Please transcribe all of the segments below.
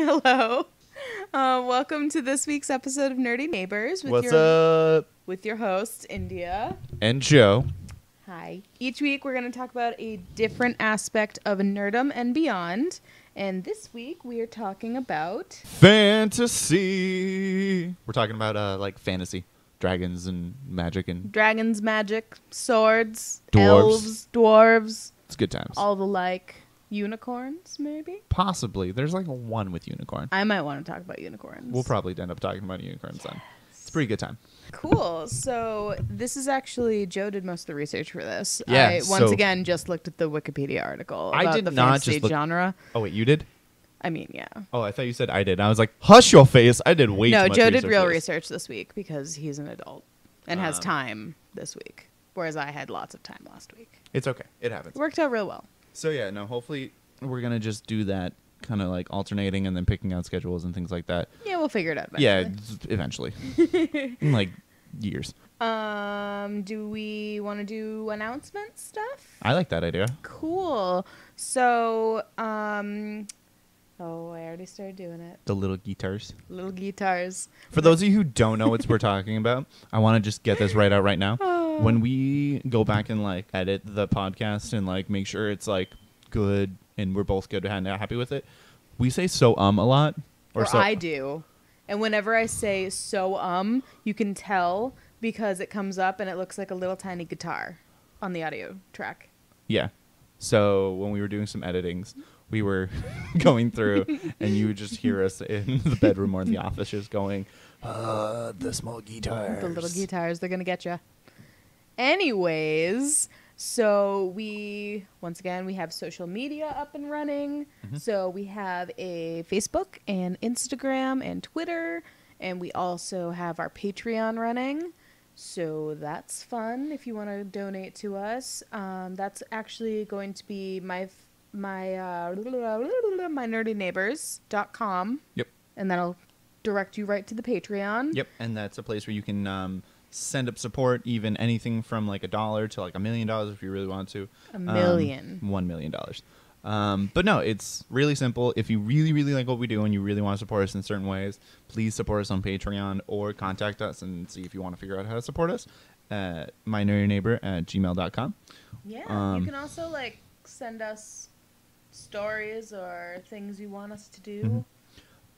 Hello. Welcome to this week's episode of Nerdy Neighbors. What's up? With your hosts, India. And Joe. Hi. Each week we're going to talk about a different aspect of nerdom and beyond. And this week we are talking about... fantasy. We're talking about like fantasy. Dragons and magic and... dragons, magic, swords, Dwarves. elves, dwarves. It's good times. All the like. Unicorns, maybe? Possibly. There's like one with unicorn. I might want to talk about unicorns. We'll probably end up talking about unicorns then. It's a pretty good time. Cool. So this is actually, Joe did most of the research for this. Yeah, I once again just looked at the Wikipedia article about I did the not fantasy just look... genre. Oh, wait, you did? I mean, yeah. Oh, I thought you said I did. I was like, hush your face. I did way too No, much Joe research did real for this. research this week because he's an adult and has time this week, whereas I had lots of time last week. It's okay. It happens. It worked out real well. So, yeah, no, hopefully we're going to just do that kind of like alternating and then picking out schedules and things like that. Yeah, we'll figure it out eventually. Yeah, eventually. In like years. Do we want to do announcement stuff? I like that idea. Cool. So, oh, I already started doing it. The little guitars. Little guitars. For those of you who don't know what we're talking about, I want to just get this right out right now. When we go back and like edit the podcast and like make sure it's like good and we're both good and happy with it, we say a lot. Or so I do. And whenever I say so you can tell because it comes up and it looks like a little tiny guitar on the audio track. Yeah. So when we were doing some editings, we were going through and you would just hear us in the bedroom or in the office just going, the small guitars. The little guitars, they're going to get you. Anyways, so once again, we have social media up and running. Mm-hmm. So we have a Facebook and Instagram and Twitter, and we also have our Patreon running. So that's fun if you want to donate to us. That's actually going to be my Mynerdyneighbors.com. Yep. And that'll direct you right to the Patreon. Yep. And that's a place where you can send up support, even anything from like $1 to like $1 million if you really want to. $1 million. $1 million. But no, it's really simple. If you really, really like what we do and you really want to support us in certain ways, please support us on Patreon or contact us and see if you want to figure out how to support us at mynerdyneighbor@gmail.com. Yeah. You can also like send us stories or things you want us to do.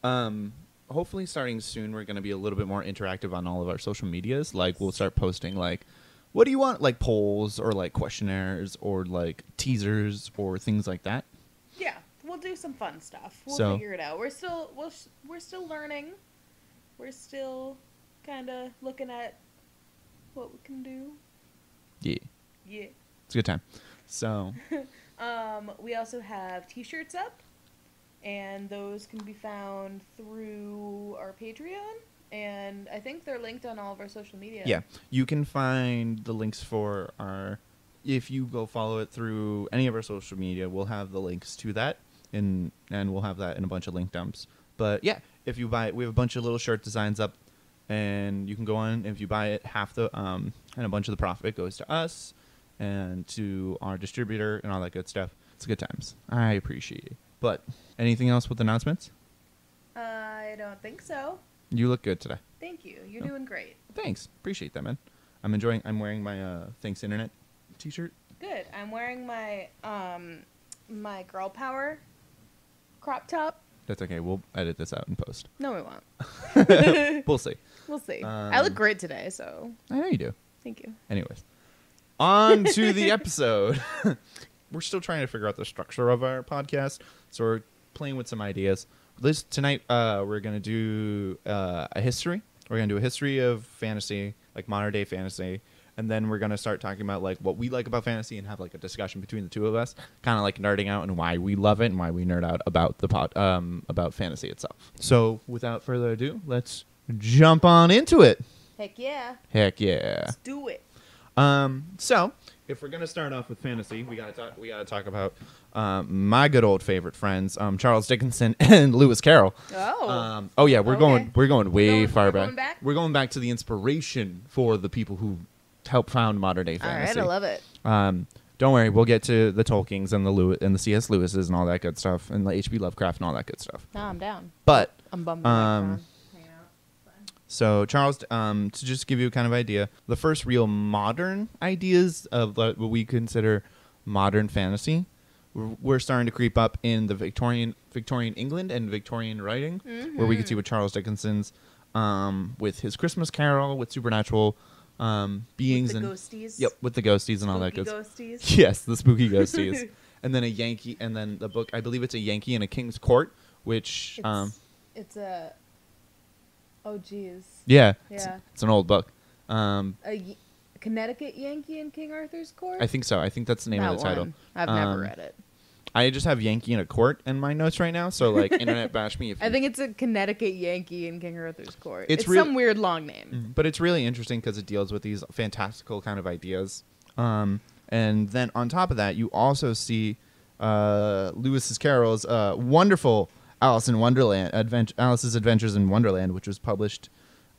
Mm-hmm. Hopefully starting soon, we're going to be a little bit more interactive on all of our social medias. Like we'll start posting like, what do you want? Like polls or like questionnaires or like teasers or things like that. Yeah, we'll do some fun stuff. We'll figure it out. We're still learning. We're still kind of looking at what we can do. Yeah. Yeah. It's a good time. So. We also have t-shirts up. And those can be found through our Patreon. And I think they're linked on all of our social media. Yeah. You can find the links for our... if you go follow it through any of our social media, we'll have the links to that. And we'll have that in a bunch of link dumps. But yeah, if you buy it, we have a bunch of little shirt designs up. And you can go on. If you buy it, half the... and a bunch of the profit goes to us. And to our distributor and all that good stuff. It's good times. I appreciate it. But anything else with announcements? I don't think so. You look good today. Thank you. You're doing great. Thanks. Appreciate that, man. I'm wearing my Thanks Internet t-shirt. Good. I'm wearing my my girl power crop top. That's okay. We'll edit this out in post. No, we won't. We'll see. We'll see. I look great today, so. I know you do. Thank you. Anyways. On to the episode. We're still trying to figure out the structure of our podcast, so we're playing with some ideas. Tonight, we're going to do a history. We're going to do a history of fantasy, like modern day fantasy, and then we're going to start talking about like what we like about fantasy and have like a discussion between the two of us, kind of like nerding out and why we love it and why we nerd out about about fantasy itself. So, without further ado, let's jump on into it. Heck yeah. Heck yeah. Let's do it. So if we're gonna start off with fantasy, we gotta talk about my good old favorite friends, Charles Dickinson and Lewis Carroll. Oh. Yeah, we're going way far back. Going back. We're going back to the inspiration for the people who helped found modern day All fantasy. right, I love it. don't worry, we'll get to the Tolkiens and the C.S. Lewis's and all that good stuff, and the H.P. Lovecraft and all that good stuff. No, I'm down. But I'm bummed. Hang out. so Charles, to just give you a kind of idea, the first real modern ideas of what we consider modern fantasy were starting to creep up in the Victorian England and Victorian writing, where we could see with Charles Dickens's with his Christmas Carol, with supernatural beings with the and ghosties. Yep, with the ghosties and all that good ghosties. Yes, the spooky ghosties. And then the book, I believe it's A Yankee in a King's Court, which it's a oh geez. Yeah. Yeah. It's an old book. Connecticut Yankee in King Arthur's Court? I think so. I think that's the name of the title. I've never read it. I just have Yankee in a Court in my notes right now, so like internet bash me. I think it's a Connecticut Yankee in King Arthur's Court. It's some weird long name. But it's really interesting because it deals with these fantastical kind of ideas. And then on top of that, you also see Lewis's Carroll's wonderful Alice's Adventures in Wonderland, which was published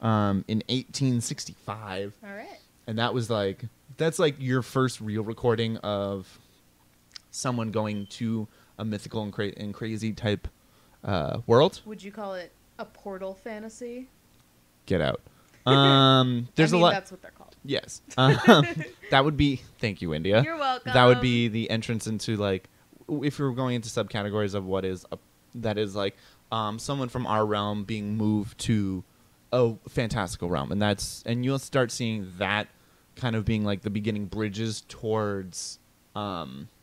in 1865. All right. And that's like your first real recording of someone going to a mythical and crazy type world. Would you call it a portal fantasy? Get out. There's a lot. That's what they're called. Yes. That would be. Thank you, India. You're welcome. That would be the entrance into like, if you're going into subcategories of what is that is like someone from our realm being moved to a fantastical realm, and you'll start seeing that kind of being like the beginning bridges towards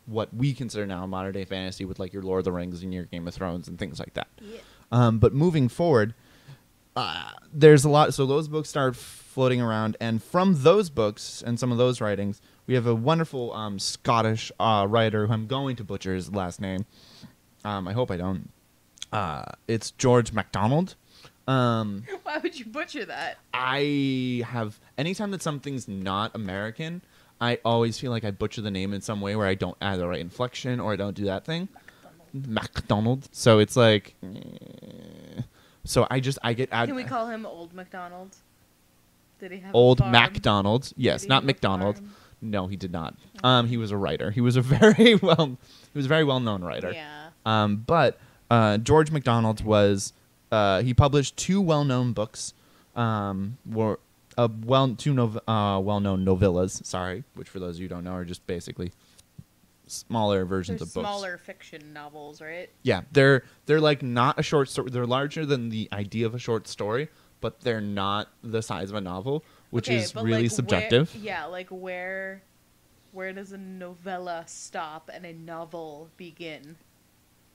what we consider now modern day fantasy, with like your Lord of the Rings and your Game of Thrones and things like that. Yeah. But moving forward, there's a lot. So those books start floating around, and from those books and some of those writings, we have a wonderful Scottish writer who I'm going to butcher his last name. I hope I don't. It's George MacDonald. Why would you butcher that? I have anytime that something's not American, I always feel like I butcher the name in some way where I don't add the right inflection or I don't do that thing. MacDonald. So it's like, so I get. Can we call him Old MacDonald? Did he have Old a farm? MacDonald? Yes, not McDonald. Farm? No, he did not. He was a writer. He was a very well known writer. Yeah. But George MacDonald was. He published two well-known books, well-known novellas. Sorry, which for those of you who don't know are just basically smaller versions of books. Smaller fiction novels, right? Yeah, they're like not a short story. They're larger than the idea of a short story, but they're not the size of a novel, which is really subjective. Where does a novella stop and a novel begin?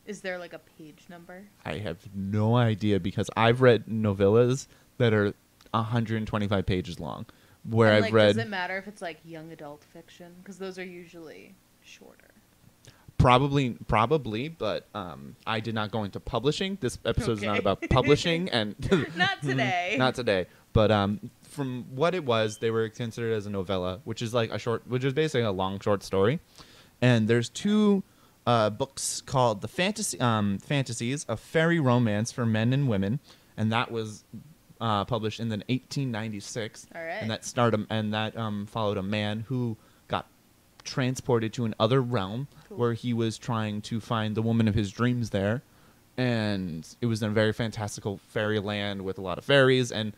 Is there like a page number? I have no idea, because I've read novellas that are 125 pages long. Does it matter if it's like young adult fiction? Because those are usually shorter. Probably, but I did not go into publishing. This episode is not about publishing, and Not today. Not today. But from what it was, they were considered as a novella, which is basically a long short story. And there's two books called the Fantasies, a Fairy Romance for Men and Women, and that was published in 1896. All right. And that followed a man who got transported to another realm where he was trying to find the woman of his dreams there, and it was in a very fantastical fairyland with a lot of fairies and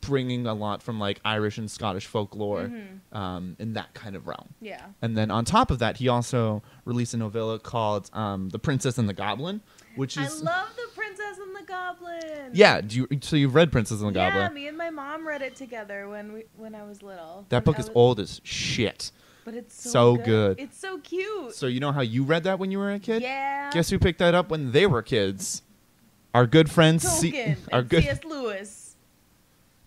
bringing a lot from like Irish and Scottish folklore in that kind of realm. Yeah. And then on top of that, he also released a novella called The Princess and the Goblin, which is... I love The Princess and the Goblin. Yeah, so you've read Princess and the Goblin? Yeah, me and my mom read it together when I was little. That book is old as shit. But it's so good. It's so cute. So you know how you read that when you were a kid? Yeah. Guess who picked that up when they were kids? Our good friends Tolkien and C.S. Lewis.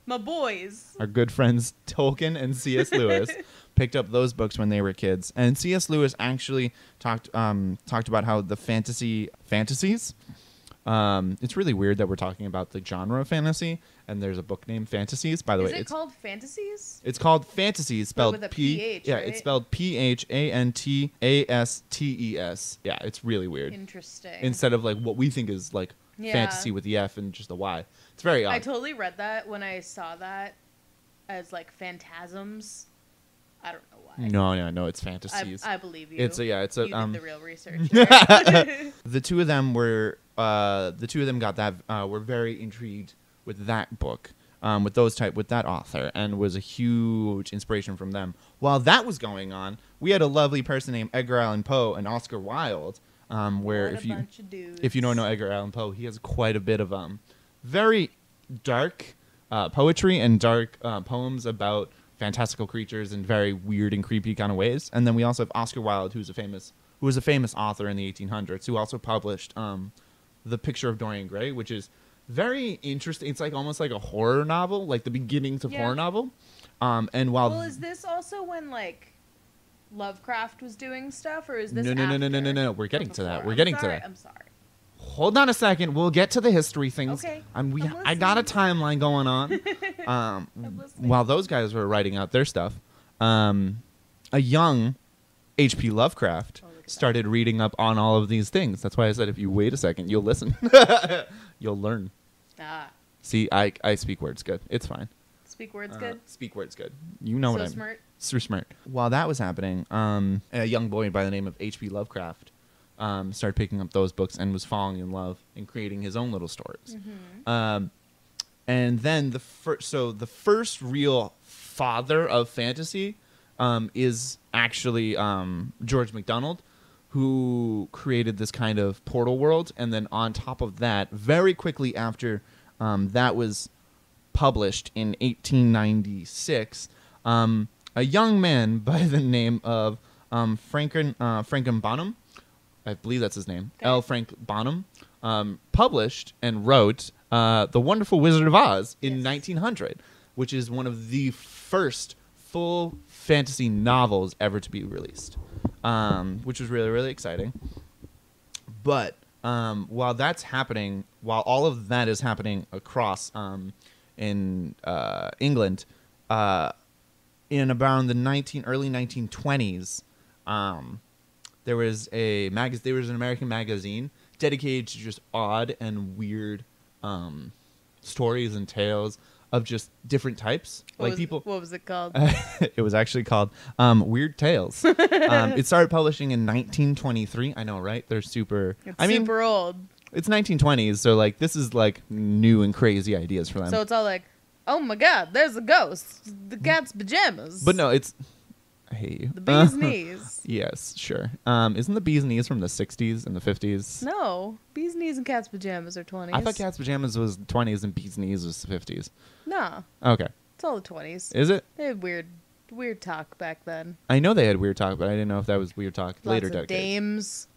My boys. Our good friends Tolkien and C.S. Lewis picked up those books when they were kids. And C.S. Lewis actually talked about how the fantasies. It's really weird that we're talking about the genre of fantasy, and there's a book named Fantasies. By the way, it's called Fantasies. It's called Fantasies, spelled with a PH. Yeah, right? it's spelled Phantastes. Yeah, it's really weird. Interesting. Instead of like what we think is like fantasy with the F and just the Y. It's very odd. I totally read that when I saw that as like phantasms. I don't know why. No, it's fantasies. I believe you. It's a you did the real research. The two of them were got that were very intrigued with that book, with that author, and was a huge inspiration from them. While that was going on, we had a lovely person named Edgar Allan Poe and Oscar Wilde. Where if you don't know Edgar Allan Poe, he has quite a bit of very dark poetry and dark poems about fantastical creatures in very weird and creepy kind of ways. And then we also have Oscar Wilde, who was a famous author in the 1800s, who also published The Picture of Dorian Gray, which is very interesting. It's like almost like a horror novel, like the beginnings of horror novel. And while is this also when like Lovecraft was doing stuff, or is this No. We're getting to that. I'm sorry. Hold on a second. We'll get to the history things. Okay. I got a timeline going on. While those guys were writing out their stuff, a young H.P. Lovecraft started reading up on all of these things. That's why I said if you wait a second, you'll listen. You'll learn. See, I speak words good. It's fine. Speak words good? Speak words good. You know what I'm... smart. So smart. While that was happening, a young boy by the name of H.P. Lovecraft started picking up those books and was falling in love and creating his own little stories. Mm-hmm. And then the first real father of fantasy is actually George MacDonald, who created this kind of portal world. And then on top of that, very quickly after that was published in 1896, a young man by the name of Franklin Bonham, I believe that's his name, L. Frank Bonham, published and wrote The Wonderful Wizard of Oz in 1900, which is one of the first full fantasy novels ever to be released, which was really, really exciting. But while all of that is happening across in England, in around the early 1920s, there was an American magazine dedicated to just odd and weird stories and tales of just different types. What was it called? It was actually called Weird Tales. It started publishing in 1923. I know, right? They're super... super old. It's 1920s, so like this is like new and crazy ideas for them. So it's all like, oh my god, there's a ghost. The cat's pajamas. But no, it's... I hate you. The bee's knees. Yes, sure. Isn't the bee's knees from the 60s and the 50s? No. Bee's knees and cat's pajamas are 20s. I thought cat's pajamas was 20s and bee's knees was 50s. No. Okay. It's all the 20s. Is it? They had weird talk back then. I know they had weird talk, but I didn't know if that was weird talk later decades. Dames.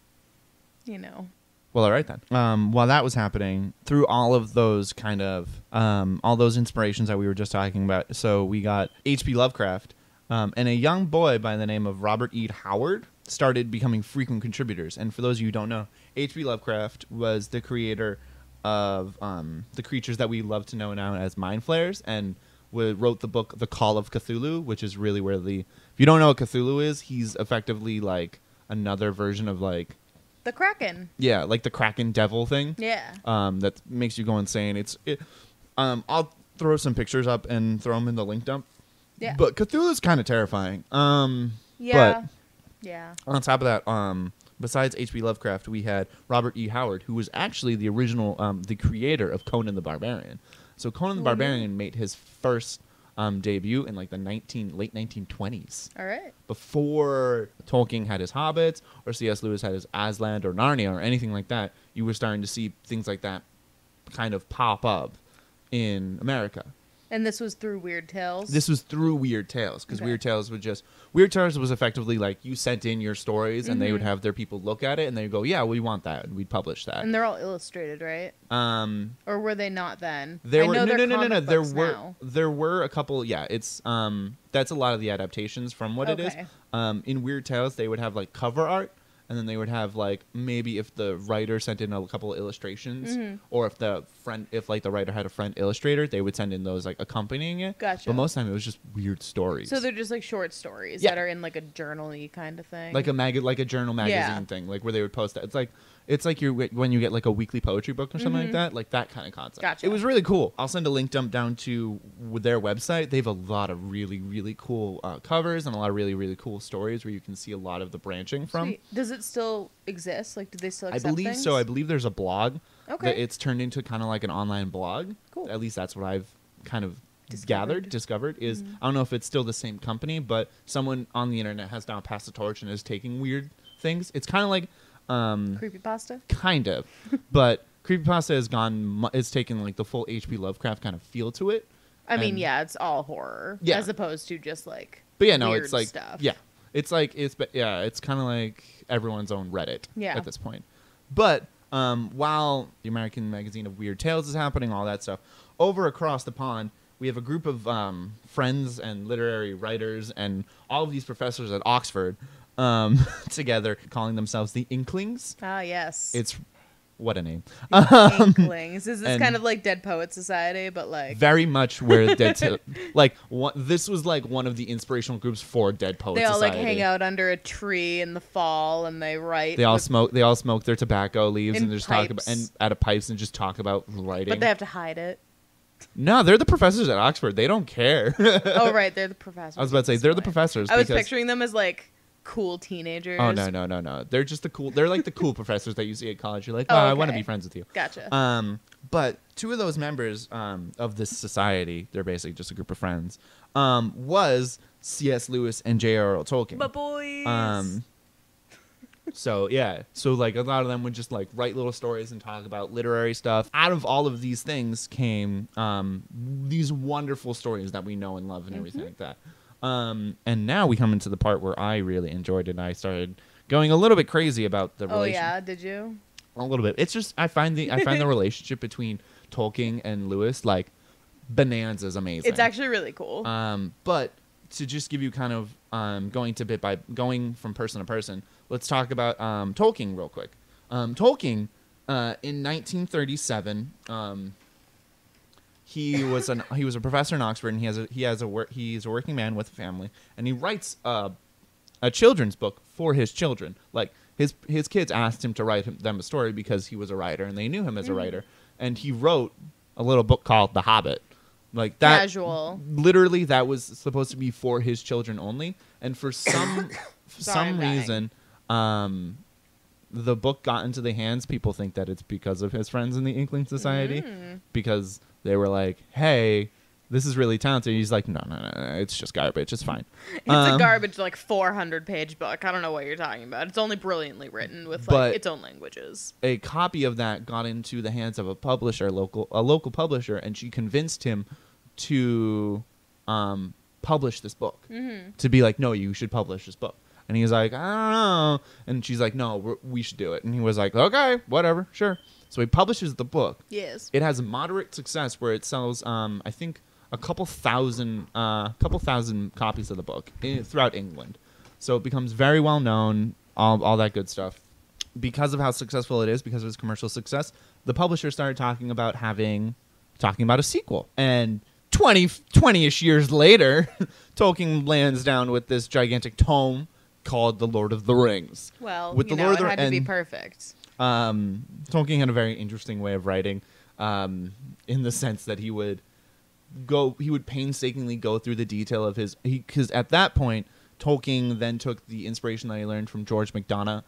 You know. Well, all right then. While that was happening, through all of those kind of all those inspirations that we were just talking about, so we got H.P. Lovecraft, and a young boy by the name of Robert E. Howard started becoming frequent contributors. And for those of you who don't know, H.P. Lovecraft was the creator of the creatures that we love to know now as mind flayers, and wrote the book The Call of Cthulhu, which is really where if you don't know what Cthulhu is, he's effectively like another version of like the Kraken. Yeah, like the Kraken devil thing. Yeah. That makes you go insane. I'll throw some pictures up and throw them in the link dump. Yeah. But Cthulhu's kind of terrifying. Yeah. But on top of that, besides H.P. Lovecraft, we had Robert E. Howard, who was actually the original, the creator of Conan the Barbarian. So Conan the Barbarian made his first debut in like the late 1920s. All right. Before Tolkien had his Hobbits, or C.S. Lewis had his Aslan or Narnia or anything like that, you were starting to see things like that kind of pop up in America. And this was through Weird Tales? This was through Weird Tales, because Weird Tales was effectively like you sent in your stories, and they would have their people look at it, and they'd go, yeah, we want that, and we'd publish that. And they're all illustrated, right? Or were they not then? No. Now. There were a couple. Yeah, it's that's a lot of the adaptations from what it is. In Weird Tales, they would have like cover art. And then they would have like maybe if the writer sent in a couple of illustrations, or if the writer had a friend illustrator, they would send in those like accompanying it. Gotcha. But most of the time it was just weird stories. So they're just like short stories that are in like a journal-y kind of thing. Like a journal magazine thing, like where they would post that. It's like It's like when you get like a weekly poetry book or something like that kind of concept. Gotcha. It was really cool. I'll send a link dump down to their website. They have a lot of really, really cool covers and a lot of really, really cool stories where you can see a lot of the branching from. Sweet. Does it still exist? Like, do they still accept I believe things? so. I believe there's a blog. Okay. That it's turned into kind of like an online blog. Cool. At least that's what I've kind of Discovered is I don't know if it's still the same company, but someone on the internet has now passed the torch and is taking weird things. It's kind of like creepypasta, kind of, but creepypasta has taken like the full H.P. Lovecraft kind of feel to it. I mean, yeah, it's all horror, as opposed to just like weird it's like stuff. it's kind of like everyone's own Reddit at this point. But while the American Magazine of Weird Tales is happening, all that stuff, over across the pond, we have a group of friends and literary writers and all of these professors at Oxford together, calling themselves the Inklings. Ah, yes. It's what a name. Inklings. Is this kind of like Dead Poet Society, but like very much where this was like one of the inspirational groups for Dead Poet Society. They all like hang out under a tree in the fall and they write. They all smoke their tobacco leaves and just talk about out of pipes and just talk about writing. But they have to hide it. No, they're the professors at Oxford. They don't care. Oh, right. They're the professors. I was about to say, they're the professors. I was picturing them as, like, cool teenagers. Oh, no. They're just they're like the cool professors that you see at college. You're like, oh, okay. I want to be friends with you. Gotcha. But two of those members of this society, they're basically just a group of friends, was C.S. Lewis and J.R.R. Tolkien. But boys. So like a lot of them would just like write little stories and talk about literary stuff. Out of all of these things came these wonderful stories that we know and love and everything like that. And now we come into the part where I really enjoyed it and I started going a little bit crazy about the relationship. Oh yeah, did you? A little bit. It's just I find the relationship between Tolkien and Lewis like bonanza's amazing. It's actually really cool. But to just give you kind of going from person to person, let's talk about Tolkien real quick. Tolkien, in 1937, he was a professor in Oxford, and he's a working man with a family, and he writes a children's book for his children. Like his kids asked him to write them a story because he was a writer, and they knew him as a writer, and he wrote a little book called The Hobbit. Like that, casual. Literally, that was supposed to be for his children only, and for some reason, the book got into the hands. People think that it's because of his friends in the Inkling Society, because they were like, "Hey, this is really talented." He's like, "No, it's just garbage. It's fine." It's a garbage, like 400-page book. I don't know what you're talking about. It's only brilliantly written with like its own languages. A copy of that got into the hands of a publisher, a local publisher, and she convinced him to publish this book. To be like, "No, you should publish this book." And he's like, "I don't know." And she's like, "No, we should do it." And he was like, "Okay, whatever, sure." So he publishes the book. Yes. It has moderate success where it sells, I think, a couple thousand copies of the book throughout England. So it becomes very well known, all that good stuff. Because of how successful it is, because of its commercial success, the publisher started talking about a sequel. And 20-ish years later, Tolkien lands down with this gigantic tome called The Lord of the Rings. Well, it had to be perfect. Tolkien had a very interesting way of writing, in the sense that he would painstakingly go through the detail of because at that point, Tolkien then took the inspiration that he learned from George MacDonald,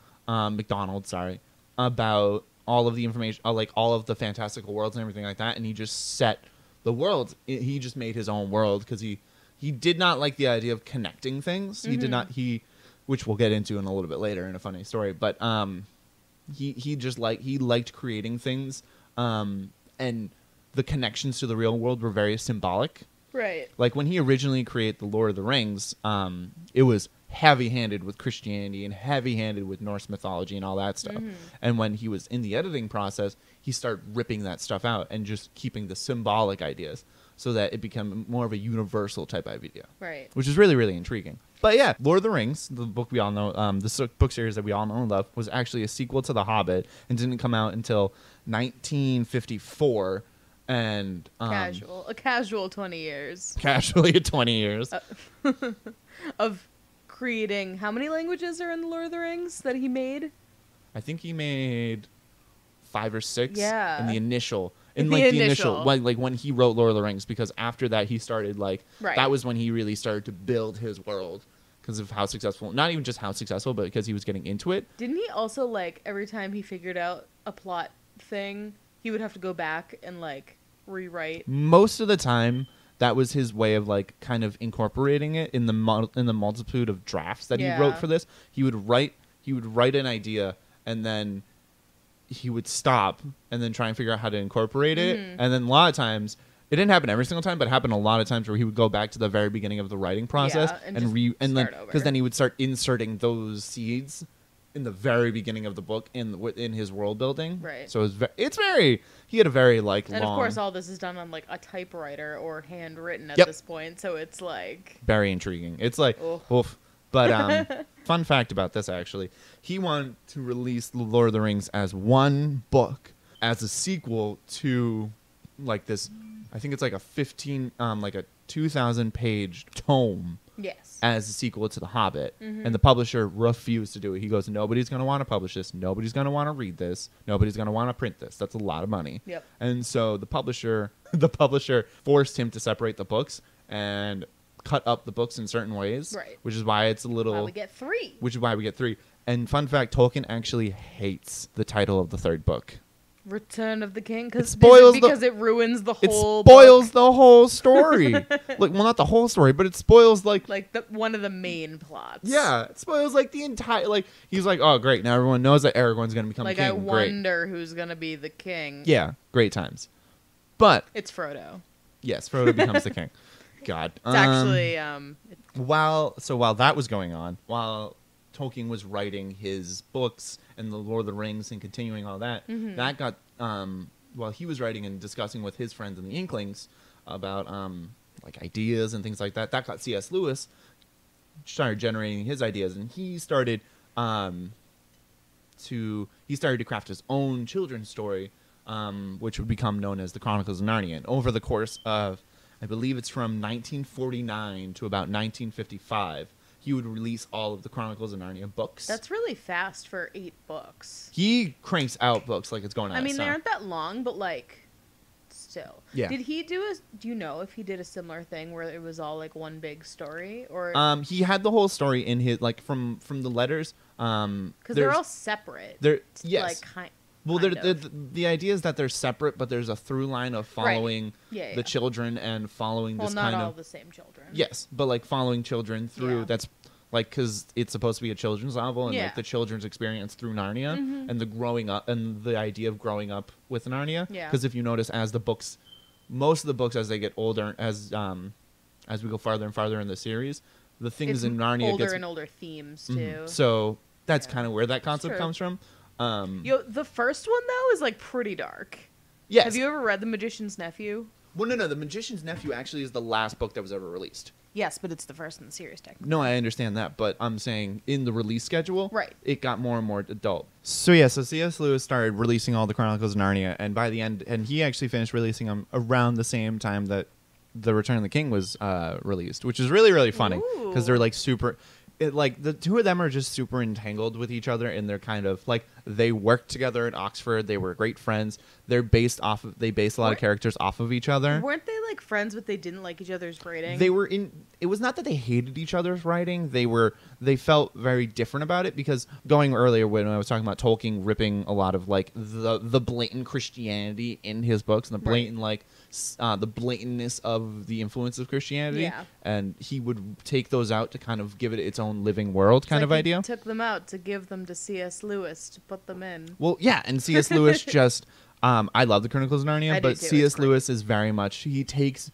about all of the information, like all of the fantastical worlds and everything like that, and he just set the world. He just made his own world because he did not like the idea of connecting things. He did not. Which we'll get into in a little bit later in a funny story, but he liked creating things, and the connections to the real world were very symbolic. Right. Like when he originally created The Lord of the Rings, it was heavy-handed with Christianity and heavy-handed with Norse mythology and all that stuff. And when he was in the editing process, he started ripping that stuff out and just keeping the symbolic ideas so that it became more of a universal type idea. Right. Which is really, really intriguing. But yeah, Lord of the Rings, the book we all know, the book series that we all know and love, was actually a sequel to The Hobbit and didn't come out until 1954. And a casual 20 years. Casually 20 years. Of creating, how many languages are in The Lord of the Rings that he made? I think he made 5 or 6 Yeah. in the initial. In like the the initial, initial. like when he wrote Lord of the Rings, because after that he started like Right. that was when he really started to build his world because of how successful, not even just how successful, but because he was getting into it. Didn't he also, like, every time he figured out a plot thing, he would have to go back and, like, rewrite? Most of the time, that was his way of like kind of incorporating it in the multitude of drafts that he wrote for this. He would write an idea and then he would stop and then try and figure out how to incorporate it. And then a lot of times, it didn't happen every single time, but it happened a lot of times where he would go back to the very beginning of the writing process and then because then he would start inserting those seeds in the very beginning of the book in his world building. Right. So it's very he had a very like And long, of course, all this is done on, like, a typewriter or handwritten at Yep. this point, so it's like... very intriguing. It's like oof. But fun fact about this, actually, he wanted to release The Lord of the Rings as one book as a sequel to like this. I think it's like a 2,000 page tome Yes. as a sequel to The Hobbit. And the publisher refused to do it. He goes, nobody's going to want to publish this. Nobody's going to want to read this. Nobody's going to want to print this. That's a lot of money. Yep. And so the publisher forced him to separate the books and cut up the books in certain ways. Right. Which is why it's a little... Well, we get 3. Which is why we get 3. And fun fact, Tolkien actually hates the title of the 3rd book. Return of the King? Because it ruins the whole spoils book? the whole story. Like, well, not the whole story, but it spoils like one of the main plots. Yeah, it spoils like the entire like. He's like, oh great, now everyone knows that Aragorn's gonna become Like, king. I Great. wonder who's gonna be the king. Yeah, great times. But It's Frodo. yes, Frodo becomes the king. God, It's actually while that was going on, while Tolkien was writing his books and the Lord of the Rings and continuing all that, that got while he was writing and discussing with his friends in the Inklings about like ideas and things like that, that got C.S. Lewis started generating his ideas, and he started to craft his own children's story, which would become known as the Chronicles of Narnia. And over the course of, I believe it's from 1949 to about 1955, he would release all of the Chronicles of Narnia books. That's really fast for 8 books. He cranks out books like it's going out of I mean, they style. aren't that long, but, like, still. Yeah. Did he do you know if he did a similar thing where it was all, like, one big story? Or He had the whole story in his, like, from the letters. because they're all separate. Yes. Like, Well, kind of. the idea is that they're separate, but there's a through line of following Yeah, the children and following well, this not kind all of... the same children. Yes, but like following children through... Yeah. That's like, because it's supposed to be a children's novel, and Yeah. like the children's experience through Narnia and the growing up and the idea of growing up with Narnia. Yeah. Because if you notice, as the books, most of the books as they get older, as we go farther and farther in the series, the things It's in Narnia older and older themes too. So that's Yeah. kind of where that concept True. comes from. The first one though is like pretty dark. Yes. Have you ever read The Magician's Nephew? Well, no. The Magician's Nephew actually is the last book that was ever released. Yes, but it's the first in the series, technically. No, I understand that, but I'm saying in the release schedule, Right. it got more and more adult. So yeah, so C.S. Lewis started releasing all the Chronicles of Narnia, and by the end, and he actually finished releasing them around the same time that The Return of the King was released, which is really, really funny because they're like super... like the two of them are just super entangled with each other, and they're kind of like they worked together at Oxford. They were great friends. They base a lot of characters off of each other. Weren't they like friends, but they didn't like each other's writing? They were in. It was not that they hated each other's writing. They felt very different about it because going earlier when I was talking about Tolkien ripping a lot of like the blatant Christianity in his books and the blatant the blatantness of the influence of Christianity. Yeah. And he would take those out to kind of give it its own living world kind of idea. He took them out to give them to C.S. Lewis to put them in. Well, yeah, and C.S. Lewis just... I love the Chronicles of Narnia, but C.S. Lewis is very much... He takes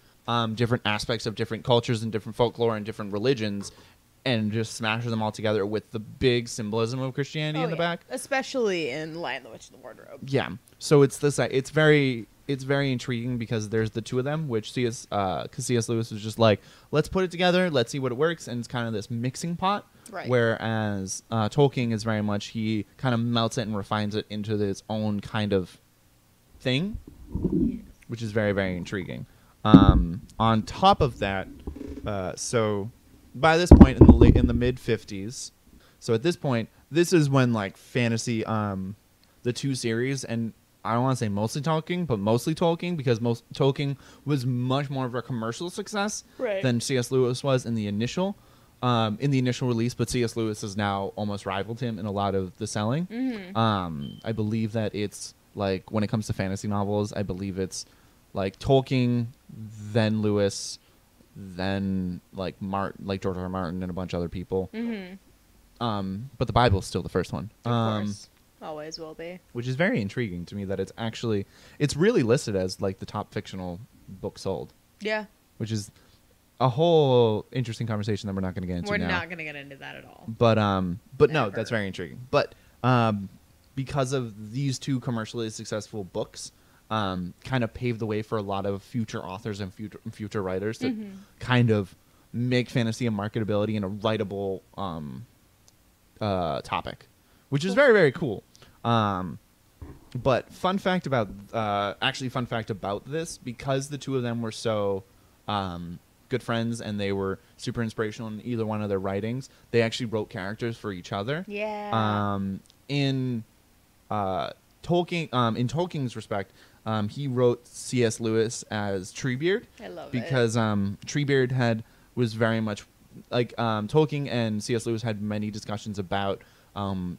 different aspects of different cultures and different folklore and different religions and just smashes them all together with the big symbolism of Christianity in the back. Especially in Lion, the Witch, and the Wardrobe. Yeah. So it's this... It's very intriguing because there's the two of them, which C.S. Lewis was just like, let's put it together, let's see what it works, and it's kind of this mixing pot. Right. Whereas Tolkien is very much, he kind of melts it and refines it into his own kind of thing, which is very, very intriguing. On top of that, so by this point in the mid 50s, so at this point, this is when like fantasy, the two series, and I don't want to say mostly Tolkien, but mostly Tolkien, because Tolkien was much more of a commercial success than C.S. Lewis was in the initial release. But C.S. Lewis has now almost rivaled him in a lot of the selling. I believe that it's like when it comes to fantasy novels, I believe it's like Tolkien, then Lewis, then like George R. R. Martin and a bunch of other people. But the Bible is still the first one. Of course. Always will be. Which is very intriguing to me that it's really listed as like the top fictional book sold. Yeah. Which is a whole interesting conversation that we're not going to get into now. We're not going to get into that at all. But no, that's very intriguing. But because of these two commercially successful books, kind of paved the way for a lot of future authors and future writers to kind of make fantasy a marketability and a writable topic, which is very, very cool. But fun fact about this, because the two of them were so good friends and they were super inspirational in either one of their writings, they actually wrote characters for each other. Yeah. In Tolkien's respect, he wrote C.S. Lewis as Treebeard. I love it. Because Treebeard was very much like Tolkien and C.S. Lewis had many discussions about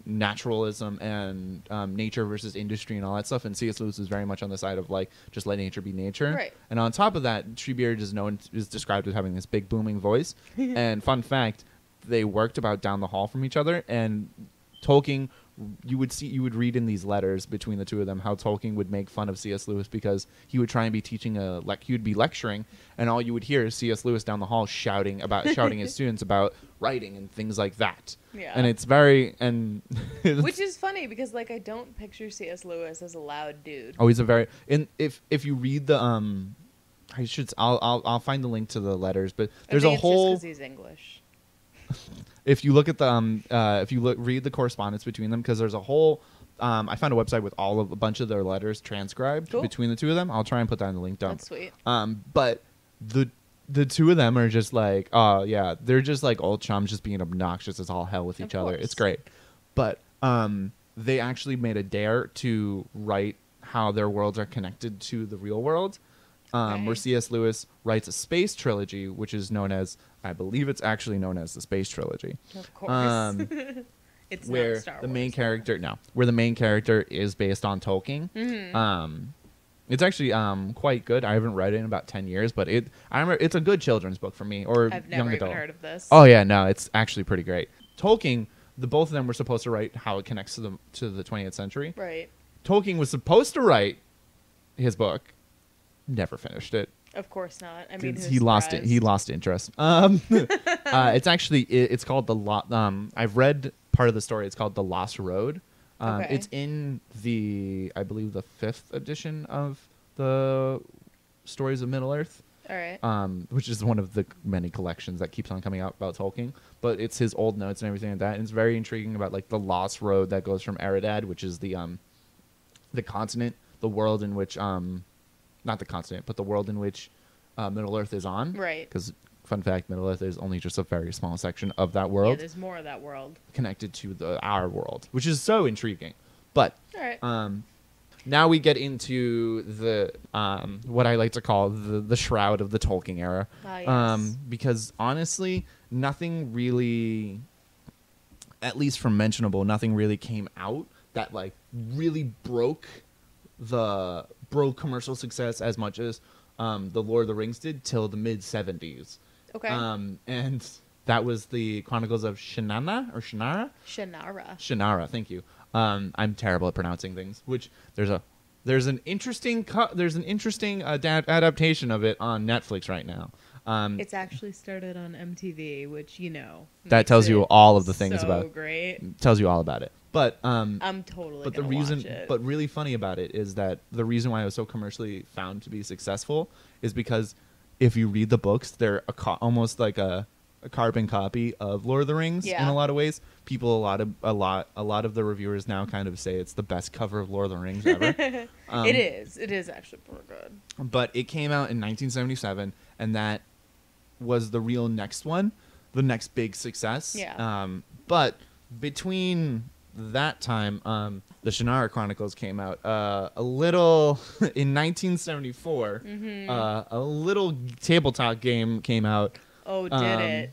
naturalism and nature versus industry and all that stuff, and C.S. Lewis is very much on the side of like just let nature be nature. Right. And on top of that, Treebeard is described as having this big booming voice. And fun fact, they worked about down the hall from each other, and Tolkien, you would read in these letters between the two of them how Tolkien would make fun of C.S. Lewis because he would try and be teaching he would be lecturing, and all you would hear is C.S. Lewis down the hall shouting his students about writing and things like that. Yeah. And it's very which is funny because like I don't picture C.S. Lewis as a loud dude. Oh, he's a very if you read the I'll find the link to the letters, but there's a whole. Just 'cause he's English. If you look at the read the correspondence between them, because there's a whole I found a website with a bunch of their letters transcribed between the two of them. I'll try and put that in the link dump. That's sweet. But the two of them are just like, oh yeah, they're just like old chums, just being obnoxious as all hell with each other. It's great. But they actually made a dare to write how their worlds are connected to the real world. Where C.S. Lewis writes a space trilogy, which is known as, I believe it's actually known as the Space Trilogy. Of course. It's where not Star Wars. The main character is based on Tolkien. It's actually quite good. I haven't read it in about 10 years, but I remember it's a good children's book for me, or I've young never adult. even heard of this. Oh yeah, no, it's actually pretty great. Tolkien, both of them were supposed to write how it connects to the 20th century. Right. Tolkien was supposed to write his book, never finished it. Of course not. I mean, he lost it. He lost interest. It's actually it's called I've read part of the story. It's called The Lost Road. It's in I believe the 5th edition of the Stories of Middle Earth. All right. Which is one of the many collections that keeps on coming out about Tolkien. But it's his old notes and everything like that. And it's very intriguing about like the lost road that goes from Eredad, which is the continent, the world in which not the continent, but the world in which Middle Earth is on. Right. Because, fun fact, Middle Earth is only just a very small section of that world. Yeah, there's more of that world. Connected to our world, which is so intriguing. But all right. now we get into the what I like to call the shroud of the Tolkien era. Yes. Because, honestly, nothing really, at least from mentionable, nothing really came out that, like, really broke commercial success as much as the Lord of the Rings did till the mid-70s. Okay. And that was the Chronicles of Shannara. Shannara, thank you. I'm terrible at pronouncing things. Which there's an interesting adaptation of it on Netflix right now. It's actually started on MTV, which that tells you all of the things so about. Great. Tells you all about it. But I'm totally. But but really funny about it is that the reason why it was so commercially found to be successful is because if you read the books, they're almost like a carbon copy of Lord of the Rings in a lot of ways. People, a lot of the reviewers now kind of say it's the best cover of Lord of the Rings ever. It is actually pretty good. But it came out in 1977, and that was the real next one, the next big success. Yeah. But between that time, the Shannara Chronicles came out. A little in 1974. A little tabletop game came out. Oh, did it?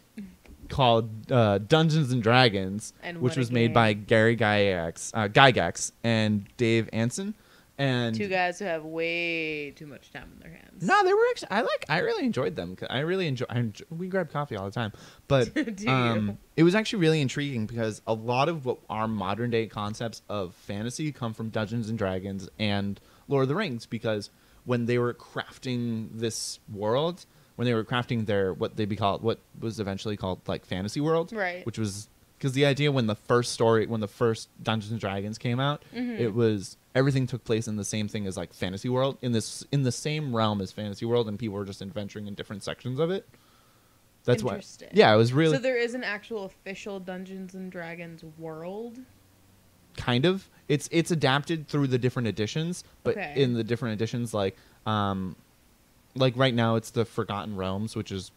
Called Dungeons and Dragons, And which what a was made by game. Gary Gygax and Dave Anson. And 2 guys who have way too much time in their hands. no, they were actually. I really enjoyed them. I really enjoy. We grab coffee all the time, but Do you? it was actually really intriguing because a lot of what our modern day concepts of fantasy come from Dungeons and Dragons and Lord of the Rings. Because when they were crafting this world, when they were crafting their what was eventually called like fantasy world, Right. Which was because the idea when the first Dungeons and Dragons came out, it was everything took place in the same thing as like fantasy world in the same realm as fantasy world, and people were just adventuring in different sections of it. That's why. Interesting. Yeah, it was really So there is an actual official Dungeons and Dragons world? kind of it's adapted through the different editions, but Okay. in the different editions like right now it's the Forgotten Realms, which was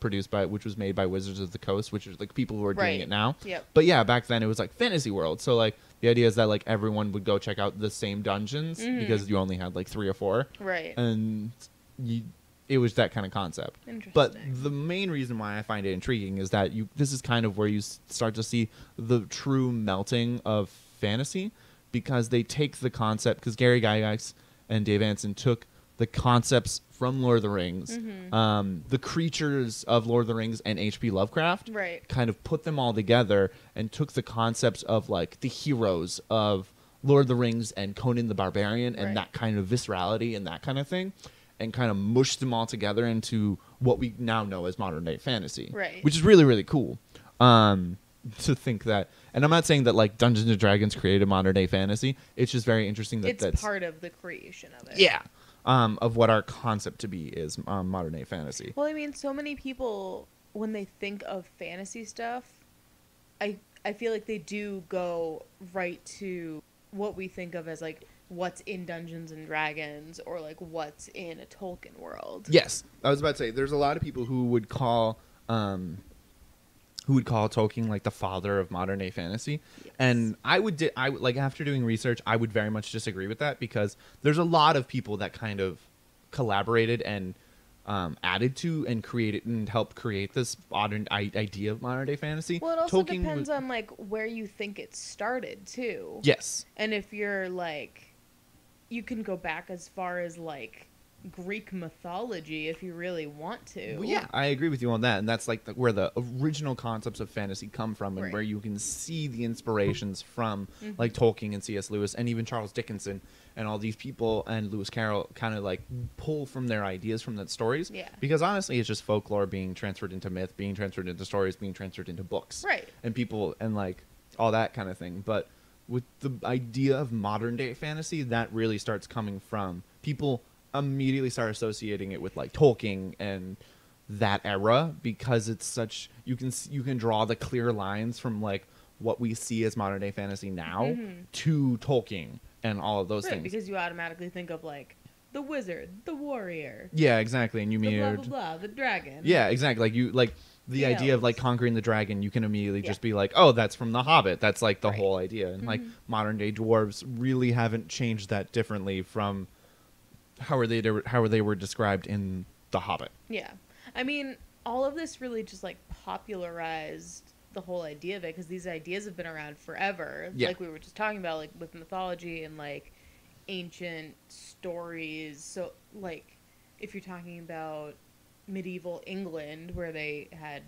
made by Wizards of the Coast, which is like people who are doing Right. it now. Yep. But yeah, back then it was like fantasy world. So like the idea is that like everyone would go check out the same dungeons because you only had like 3 or 4. Right. And it was that kind of concept. Interesting. But the main reason why I find it intriguing is that this is kind of where you start to see the true melting of fantasy, because they take the concept, because Gary Gygax and Dave Anson took the concepts from Lord of the Rings, the creatures of Lord of the Rings and H.P. Lovecraft, Right. kind of put them all together and took the concepts of like the heroes of Lord of the Rings and Conan the Barbarian and Right. that kind of viscerality and that kind of thing, and kind of mushed them all together into what we now know as modern day fantasy. Right. Which is really, really cool. To think that, and I'm not saying that like Dungeons and Dragons created modern day fantasy. It's just very interesting that It's that's part of the creation of it. yeah, of what our concept to be is modern day fantasy. Well, I mean, so many people, when they think of fantasy stuff, I feel like they do go right to what we think of as like what's in Dungeons and Dragons or like what's in a Tolkien world. Yes, I was about to say there's a lot of people who would call Tolkien like the father of modern day fantasy. Yes. And I would like, after doing research, I would very much disagree with that, because there's a lot of people that kind of collaborated and added to and created and helped create this modern idea of modern day fantasy. Well, it also Tolkien depends on like where you think it started too. Yes. And if you're like, you can go back as far as like Greek mythology if you really want to. Well, yeah, I agree with you on that, and that's like where the original concepts of fantasy come from, and Right. where you can see the inspirations from like Tolkien and C.S. Lewis and even Charles Dickinson and all these people and Lewis Carroll kind of like pull from their ideas from that stories. Yeah. Because honestly, it's just folklore being transferred into myth, being transferred into stories, being transferred into books. Right. And people and like all that kind of thing. But with the idea of modern day fantasy, that really starts coming from people immediately start associating it with like Tolkien and that era, because it's such you can draw the clear lines from like what we see as modern day fantasy now to Tolkien and all of those Right, things. because you automatically think of like the wizard, the warrior, Yeah, exactly. And you the mean blah blah blah, the dragon. yeah, exactly. Like you like the The idea of like elves. conquering the dragon, you can immediately just Yeah. be like, oh, that's from The Hobbit. That's like the Right. whole idea. And like modern day dwarves really haven't changed that differently from how they were described in The Hobbit. Yeah. I mean, all of this really just like popularized the whole idea of it, because these ideas have been around forever. Yeah. Like we were just talking about, like with mythology and like ancient stories. So like if you're talking about medieval England where they had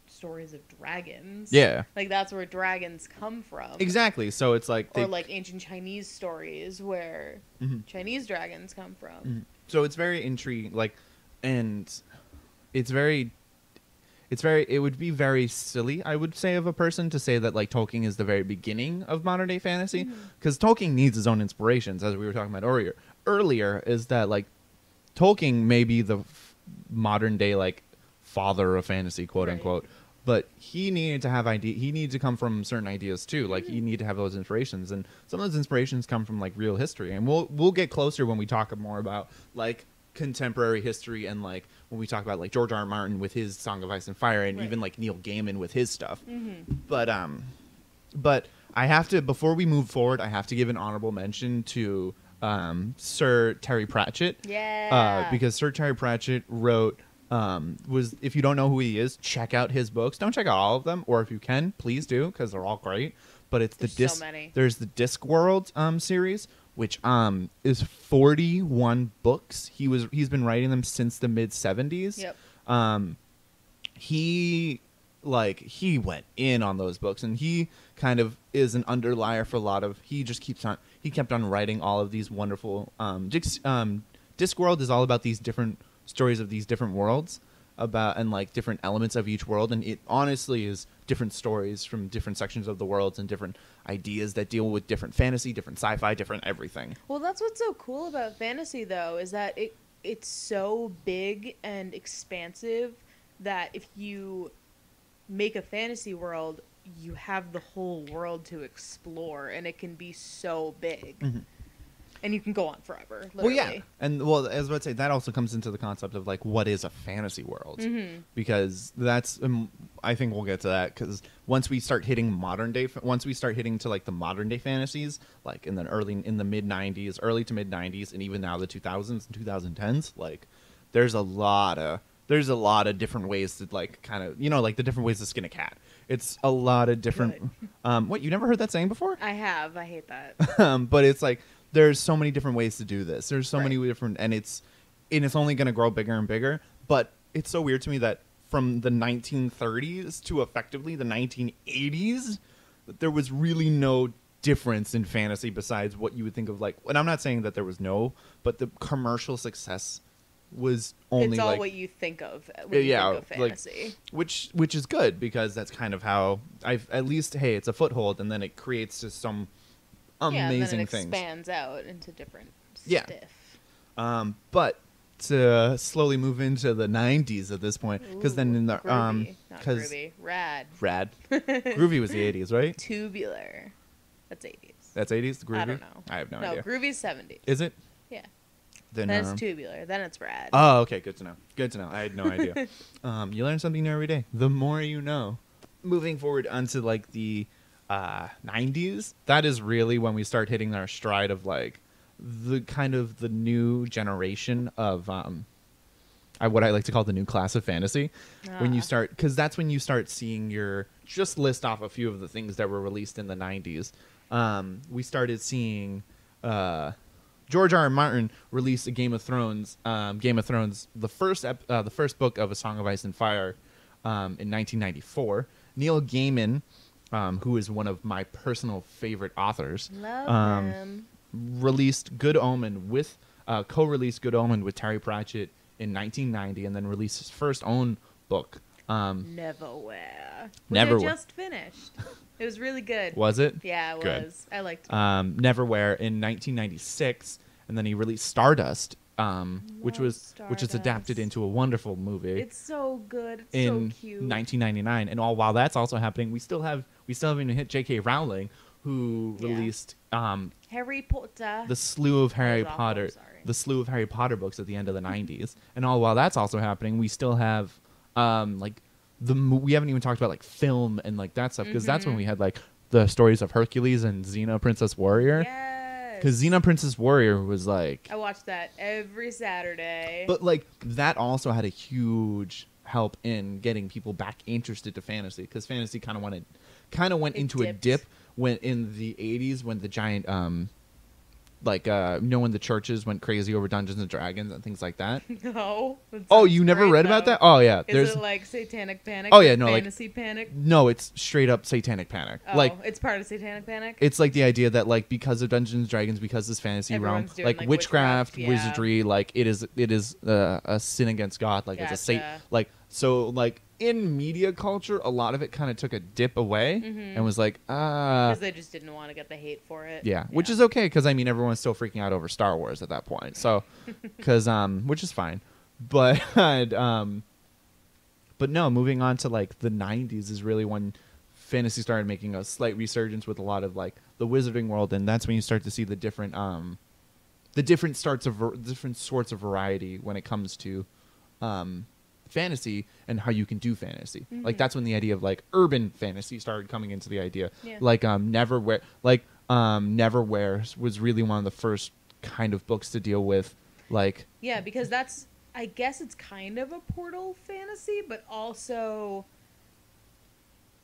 stories of dragons. Yeah. Like that's where dragons come from. Exactly. So it's like Or like ancient Chinese stories where Chinese dragons come from. so it's very intriguing, like, and it would be very silly, I would say, of a person to say that like Tolkien is the very beginning of modern day fantasy, because Tolkien needs his own inspirations, as we were talking about earlier is that like Tolkien may be the modern day like father of fantasy, quote Right. unquote, but he needed to have he needed to come from certain ideas too. Like you need to have those inspirations, and some of those inspirations come from like real history, and we'll get closer when we talk more about like contemporary history, and like when we talk about like George R. R. Martin with his Song of Ice and Fire, and Right. even like Neil Gaiman with his stuff. But I have to, before we move forward, I have to give an honorable mention to Sir Terry Pratchett. Yeah. Because Sir Terry Pratchett wrote, if you don't know who he is, check out his books. Don't check out all of them, or if you can, please do, because they're all great. But it's so many. There's the Discworld series, which is 41 books. He's been writing them since the mid 70s. Yep. He went in on those books, and he kind of is an underlier for a lot of. He kept on writing all of these wonderful. Discworld is all about these different stories of these different worlds and like different elements of each world, and it honestly is different stories from different sections of the worlds and different ideas that deal with different fantasy, different sci-fi, different everything. Well, that's what's so cool about fantasy, though, is that it's so big and expansive that if you make a fantasy world, you have the whole world to explore, and it can be so big. Mm-hmm. And you can go on forever, literally. Well, yeah. And, as I was about to say, that also comes into the concept of, like, what is a fantasy world? Mm-hmm. Because that's, I think we'll get to that, because once we start hitting to, like, the modern-day fantasies, like, in the mid-90s, early to mid-90s, and even now the 2000s and 2010s, like, there's a lot of different ways to, like, kind of, like, the different ways to skin a cat. It's a lot of different... What, you never heard that saying before? I have. I hate that. But it's, like... There's so many different ways to do this. There's so many different, and it's only going to grow bigger and bigger. But it's so weird to me that from the 1930s to effectively the 1980s, there was really no difference in fantasy besides what you would think of, like. And I'm not saying that there was but the commercial success was only it's all like what you think of when you think of fantasy, like, which is good, because that's kind of how at least it's a foothold, and then it creates just some. Amazing and then things. Expands out into different stuff. But to slowly move into the 90s at this point, because then in the groovy. Not groovy, rad. Groovy was the 80s, right? Tubular, that's 80s. That's 80s. Groovy. I don't know. I have no idea. No, groovy's 70s. Is it? Yeah. Then it's tubular. Then it's rad. Oh, okay. Good to know. I had no idea. You learn something new every day. The more you know. Moving forward onto like the 90s, that is really when we start hitting our stride of like the kind of the new generation of what I like to call the new class of fantasy. When you start, because that's when you start seeing just list off a few of the things that were released in the 90s. We started seeing George R.R. Martin release a Game of Thrones, the first book of A Song of Ice and Fire, in 1994. Neil Gaiman, who is one of my personal favorite authors, Love him. co-released Good Omen with Terry Pratchett in 1990, and then released his first own book. Neverwhere. Neverwhere. Just finished. It was really good. Was it? Yeah, it Good. was. I liked it. Neverwhere in 1996, and then he released Stardust, which is adapted into a wonderful movie. It's so good. It's in so cute. 1999, and while that's also happening, we still haven't even hit J.K. Rowling, who released Harry Potter. the slew of Harry awful, Potter, sorry. the slew of Harry Potter books at the end of the 90s, and while that's also happening, we still have we haven't even talked about like film and like that stuff, because that's when we had like the stories of Hercules and Xena Princess Warrior. Yes. Because Xena Princess Warrior was like... I watched that every Saturday. But like that also had a huge help in getting people back interested to fantasy, because fantasy kind of went into a dip when in the 80s, when the giant when the churches went crazy over Dungeons and Dragons and things like that. No. Oh, you never read about that? Oh yeah. Is it like Satanic Panic? Oh yeah, no, Fantasy Panic? No, it's straight up Satanic Panic. Oh, like it's part of Satanic Panic? It's like the idea that like because of Dungeons and Dragons, because this fantasy realm, like witchcraft, wizardry, like it is a sin against God, like it's a Satan, like so like in media culture, a lot of it kind of took a dip away and was like, because they just didn't want to get the hate for it. Yeah, which is okay, because I mean everyone's still freaking out over Star Wars at that point, so because which is fine, but no, moving on to like the 90s is really when fantasy started making a slight resurgence with a lot of like the wizarding world, and that's when you start to see the different sorts of variety when it comes to fantasy and how you can do fantasy. Like that's when the idea of like urban fantasy started coming into the idea. Yeah. Like Neverwhere was really one of the first kind of books to deal with like Yeah, because that's, I guess it's kind of a portal fantasy, but also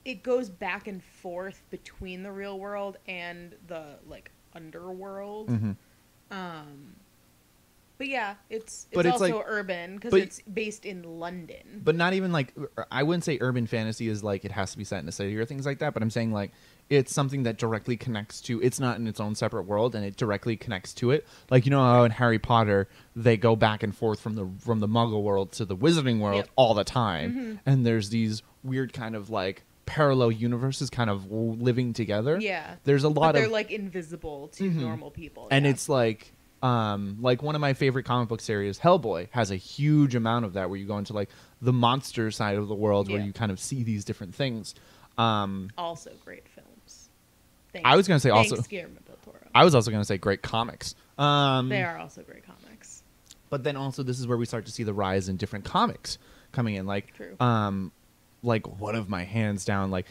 it goes back and forth between the real world and the like underworld. But yeah, it's also like, urban because but, it's based in London. But not even like, I wouldn't say urban fantasy is like it has to be set in a city or things like that. But I'm saying like it's something that directly connects to. It's not in its own separate world, and it directly connects to it. Like you know how in Harry Potter they go back and forth from the Muggle world to the Wizarding world all the time, and there's these weird kind of like parallel universes kind of living together. Yeah, there's a lot they're of like invisible to normal people, and it's like one of my favorite comic book series, Hellboy, has a huge amount of that where you go into like the monster side of the world where you kind of see these different things. Also great films. I was going to say also Guillermo del Toro. I was also going to say great comics. They are also great comics. But then also this is where we start to see the rise in different comics coming in. Like True. Like one of my hands down, like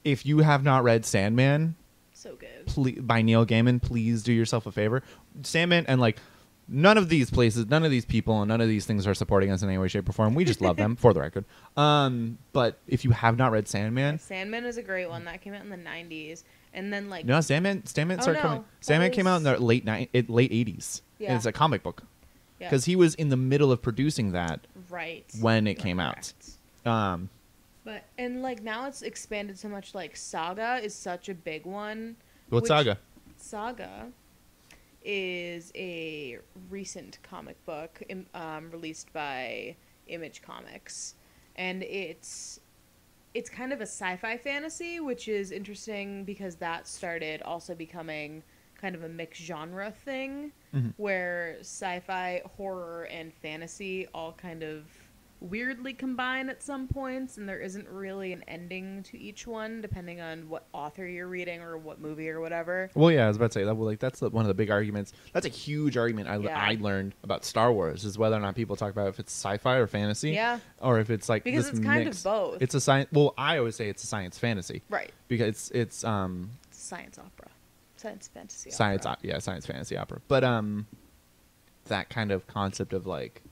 if you have not read Sandman, so good, by Neil Gaiman, please do yourself a favor. Sandman, and like none of these places, none of these people, and none of these things are supporting us in any way, shape, or form. We just love them, for the record. But if you have not read Sandman, Sandman is a great one that came out in the 90s, and then like Sandman started coming. Sandman came out in the late 80s. Yeah, and it's a comic book because he was in the middle of producing that when it came out. But and like now it's expanded so much. Like Saga is such a big one. What's Saga? Saga is a recent comic book released by Image Comics, and it's kind of a sci-fi fantasy, which is interesting because that started also becoming kind of a mixed genre thing, where sci-fi, horror, and fantasy all kind of weirdly combine at some points, and there isn't really an ending to each one depending on what author you're reading or what movie or whatever. Well, yeah, I was about to say that. Well, like that's one of the big arguments. That's a huge argument I learned about Star Wars is whether or not people talk about if it's sci-fi or fantasy, or if it's like because this it's kind mix. of both. It's a science. Well, I always say it's a science fantasy, right? Because it's science opera, science fantasy, science fantasy opera. But that kind of concept of like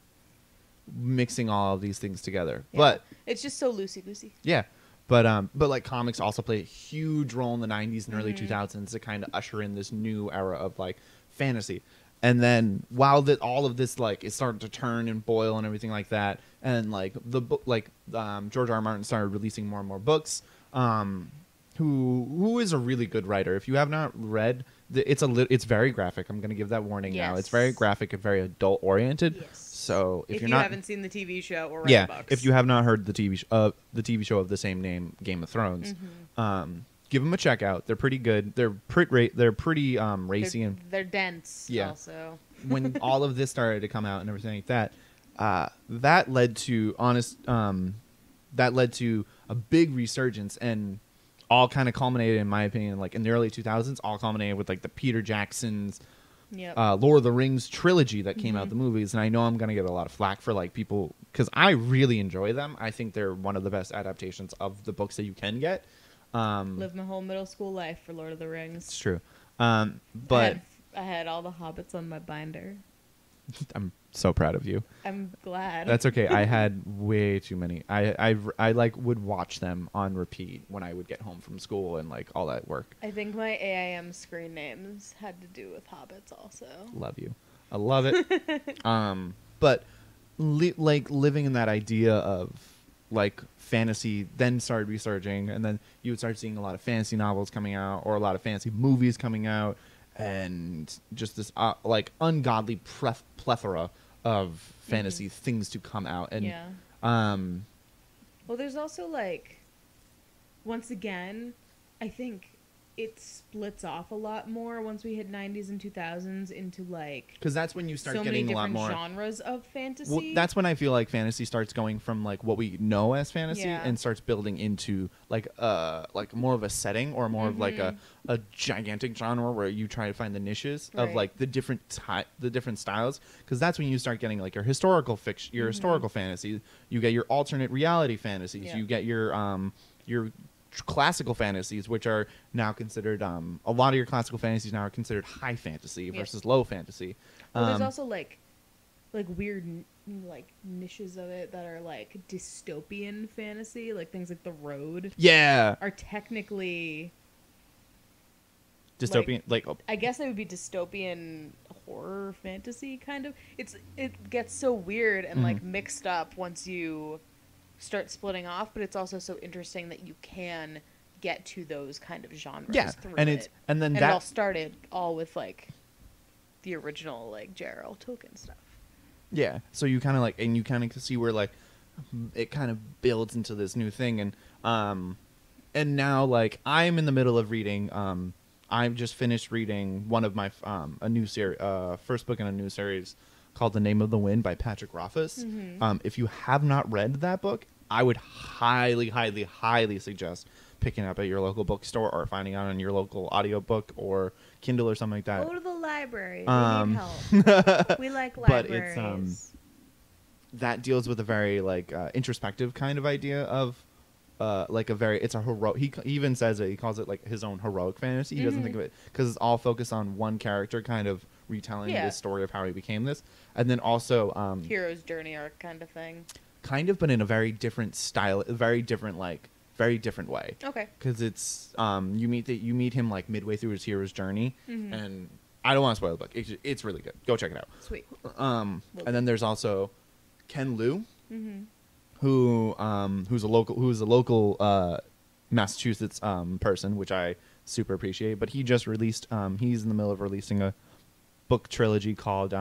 mixing all of these things together, but it's just so loosey. Yeah, but like comics also play a huge role in the 90s and early 2000s to kind of usher in this new era of like fantasy. And then while all of this like is starting to turn and boil and everything like that, and like the book George R. R. Martin started releasing more and more books. Who is a really good writer. If you have not read, it's very graphic. I'm going to give that warning now. It's very graphic and very adult oriented. Yes. So if you haven't seen the TV show or read the books, if you have not heard the TV show of the same name, Game of Thrones, give them a check out. They're pretty good. They're pretty racy and they're dense. Yeah. Also, when all of this started to come out and everything like that, that led to a big resurgence, and all kind of culminated, in my opinion, like in the early 2000s, all culminated with like the Peter Jackson's Lord of the Rings trilogy that came out, the movies. And I know I'm going to get a lot of flack for like people, because I really enjoy them. I think they're one of the best adaptations of the books that you can get. Lived my whole middle school life for Lord of the Rings. It's true. But I had all the hobbits on my binder. I'm so proud of you. I'm glad. That's okay. I had way too many. I like would watch them on repeat when I would get home from school and like all that work. I think my AIM screen names had to do with hobbits also. Love you. I love it. But like living in that idea of like fantasy then started resurging, and then you would start seeing a lot of fantasy novels coming out or a lot of fantasy movies coming out, and just this like ungodly plethora of fantasy things to come out. And well, there's also like, once again, I think it splits off a lot more once we hit 90s and 2000s into like because that's when you start so getting many a lot different more genres of fantasy. Well, that's when I feel like fantasy starts going from like what we know as fantasy Yeah. and starts building into like more of a setting or more of like a gigantic genre where you try to find the niches of Right. like the different styles, because that's when you start getting like your historical fiction, your historical fantasy. You get your alternate reality fantasies. Yeah. You get your classical fantasies, which are now considered a lot of your classical fantasies now are considered high fantasy versus low fantasy. Well, there's also like weird like niches of it that are like dystopian fantasy, like things like The Road Yeah. are technically Dystopian, I guess it would be dystopian horror fantasy kind of. It gets so weird and like mixed up once you start splitting off, but it's also so interesting that you can get to those kind of genres through and it. and then it that all started with like the original like J.R.R. Tolkien stuff. Yeah, so you kind of like, and you kind of see where like it kind of builds into this new thing, and now like I'm in the middle of reading. I've just finished reading one of my a new series, first book in a new series called The Name of the Wind by Patrick Rothfuss. If you have not read that book, I would highly, highly, highly suggest picking it up at your local bookstore or finding it on your local audiobook or Kindle or something like that. Go to the library. We need help. We like libraries. But it's that deals with a very like introspective kind of idea of like a very it's a heroic. He even says it. He calls it like his own heroic fantasy. He doesn't think of it because it's all focused on one character kind of retelling the story of how he became this, and then also hero's journey arc kind of thing. Kind of, but in a very different style, very different way. Okay. Because it's you meet him like midway through his hero's journey, and I don't want to spoil the book. It's really good. Go check it out. Sweet. And then there's also Ken Liu, who's a local Massachusetts person, which I super appreciate. But he just released. He's in the middle of releasing a book trilogy called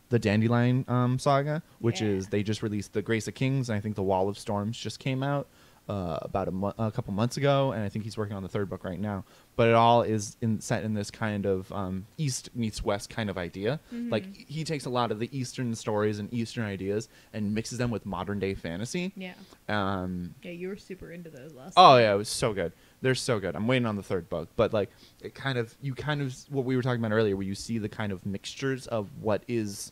the Dandelion Saga, which is they just released The Grace of Kings, and I think The Wall of Storms just came out about a couple months ago, and I think he's working on the third book right now. But it all is set in this kind of East meets West kind of idea. Like he takes a lot of the Eastern stories and Eastern ideas and mixes them with modern day fantasy. Yeah. Yeah, you were super into those last Oh time. yeah, it was so good. They're so good. I'm waiting on the third book, but like you kind of what we were talking about earlier, where you see the kind of mixtures of what is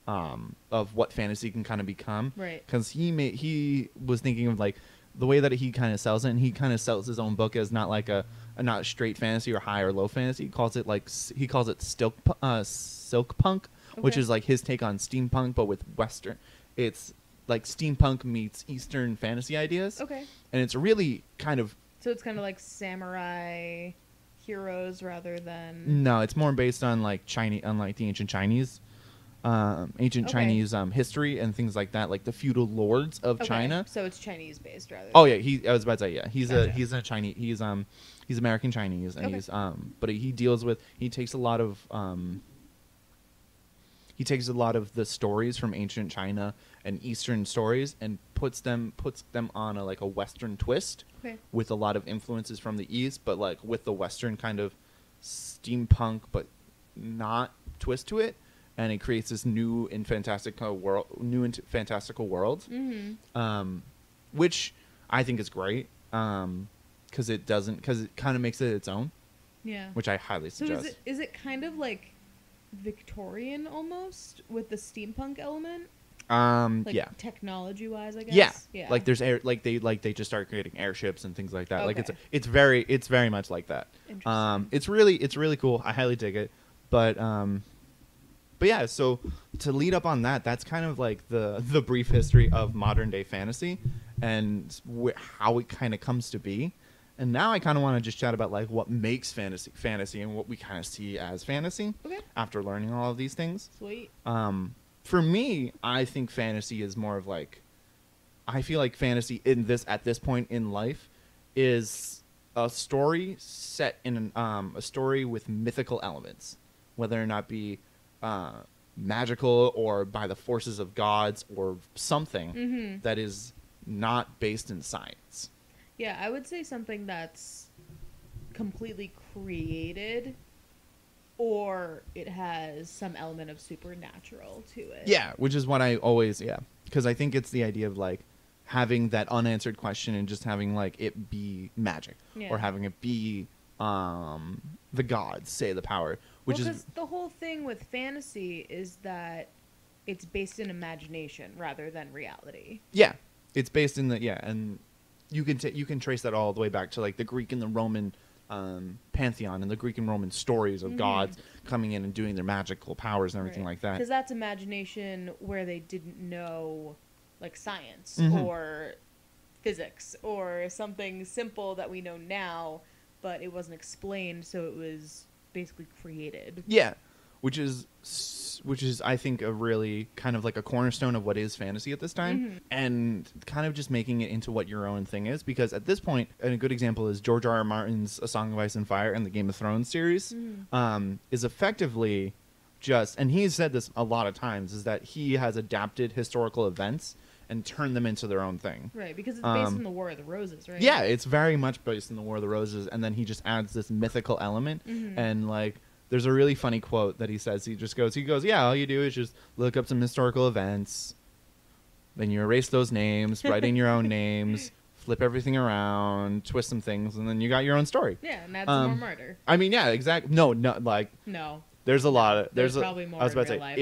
of what fantasy can kind of become. Right. Because he was thinking of like the way that he kind of sells it, and he kind of sells his own book as not like a not straight fantasy or high or low fantasy. He calls it silk punk, which is like his take on steampunk, but with Western. It's like steampunk meets Eastern fantasy ideas. Okay. And it's really kind of. So it's kind of like samurai heroes rather than. No, it's more based on like Chinese, unlike the ancient Chinese. Chinese history and things like that, like the feudal lords of China. So it's Chinese based rather. Oh yeah, I was about to say he's a Chinese. He's American Chinese, and he's but he deals with he takes a lot of the stories from ancient China and Eastern stories and puts them on a Western twist with a lot of influences from the East, but like with the Western kind of steampunk but not twist to it. And it creates this new and fantastical world, which I think is great, because it kind of makes it its own. Yeah. Which I highly suggest. So is it kind of like Victorian almost with the steampunk element? Yeah. Technology wise, I guess. Yeah. Like there's they just start creating airships and things like that. Okay. Like it's very much like that. Interesting. It's really cool. I highly dig it, but yeah, so to lead up on that, that's kind of like the brief history of modern day fantasy and how it kind of comes to be. And now I kind of want to just chat about like what makes fantasy and what we kind of see as fantasy after learning all of these things. Sweet. For me, I think fantasy is more of like, I feel like fantasy at this point in life is a story set in a story with mythical elements, whether or not be magical or by the forces of gods or something that is not based in science. Yeah, I would say something that's completely created, or it has some element of supernatural to it. Yeah, which is what I always, because I think it's the idea of like having that unanswered question and just having like it be magic, or having it be the gods say the power, which is because the whole thing with fantasy is that it's based in imagination rather than reality. Yeah, it's based in the and you can trace that all the way back to like the Greek and the Roman pantheon and the Greek and Roman stories of gods coming in and doing their magical powers and everything like that. Because that's imagination where they didn't know like science or physics or something simple that we know now, but it wasn't explained, so it was basically created. Yeah, which is I think a really kind of like a cornerstone of what is fantasy at this time, and kind of just making it into what your own thing is, because at this point, and a good example is George R.R. Martin's A Song of Ice and Fire and the Game of Thrones series is effectively just, and he's said this a lot of times, is that he has adapted historical events and turned them into their own thing. Right, because it's based on the War of the Roses, right? Yeah, it's very much based in the War of the Roses, and then he just adds this mythical element, and like there's a really funny quote that he says. He goes, yeah, all you do is just look up some historical events, then you erase those names, write in your own names, flip everything around, twist some things, and then you got your own story. Yeah, and add some more murder. I mean, yeah, exactly. No, like no. There's a lot of there's probably more. I was about to say, life,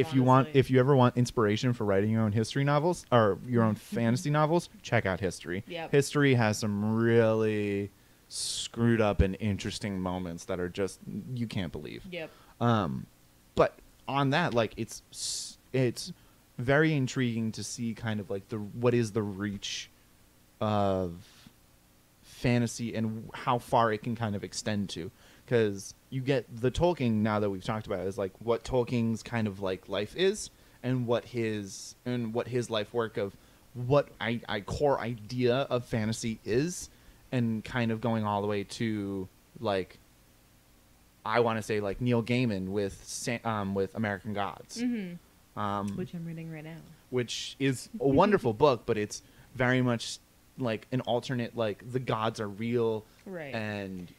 if you ever want inspiration for writing your own history novels or your own fantasy novels, check out history. Yep. History has some really screwed up and interesting moments that are just you can't believe. Yep. But on that, like it's very intriguing to see kind of like what is the reach of fantasy and how far it can kind of extend to, because you get the Tolkien, now that we've talked about it, is like what Tolkien's kind of like life is and what his life work of what I core idea of fantasy is, and kind of going all the way to like I want to say like Neil Gaiman with American Gods, which I'm reading right now, which is a wonderful book, but it's very much like an alternate, like the gods are real, right? And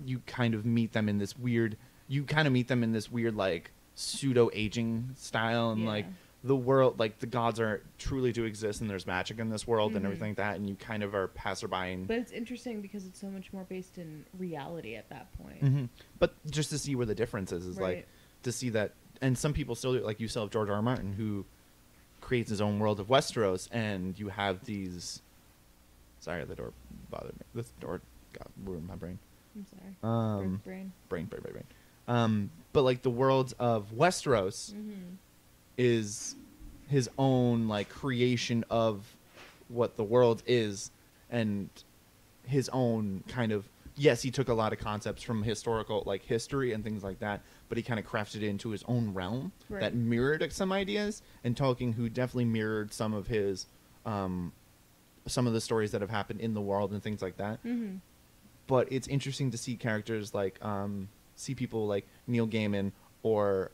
you kind of meet them in this weird like pseudo aging style, and like the world, like the gods are truly do exist and there's magic in this world and everything like that, and you kind of are passerby. But it's interesting because it's so much more based in reality at that point. But just to see where the difference is like to see that, and some people still do, like you still have George R.R. Martin who creates his own world of Westeros, and you have these. Sorry, the door bothered me. This door ruined my brain. I'm sorry. Brain. But like the world of Westeros is his own like creation of what the world is, and his own kind of, yes, he took a lot of concepts from historical like history and things like that, but he kind of crafted it into his own realm that mirrored some ideas. And Tolkien, who definitely mirrored some of his some of the stories that have happened in the world and things like that. But it's interesting to see characters like see people like Neil Gaiman or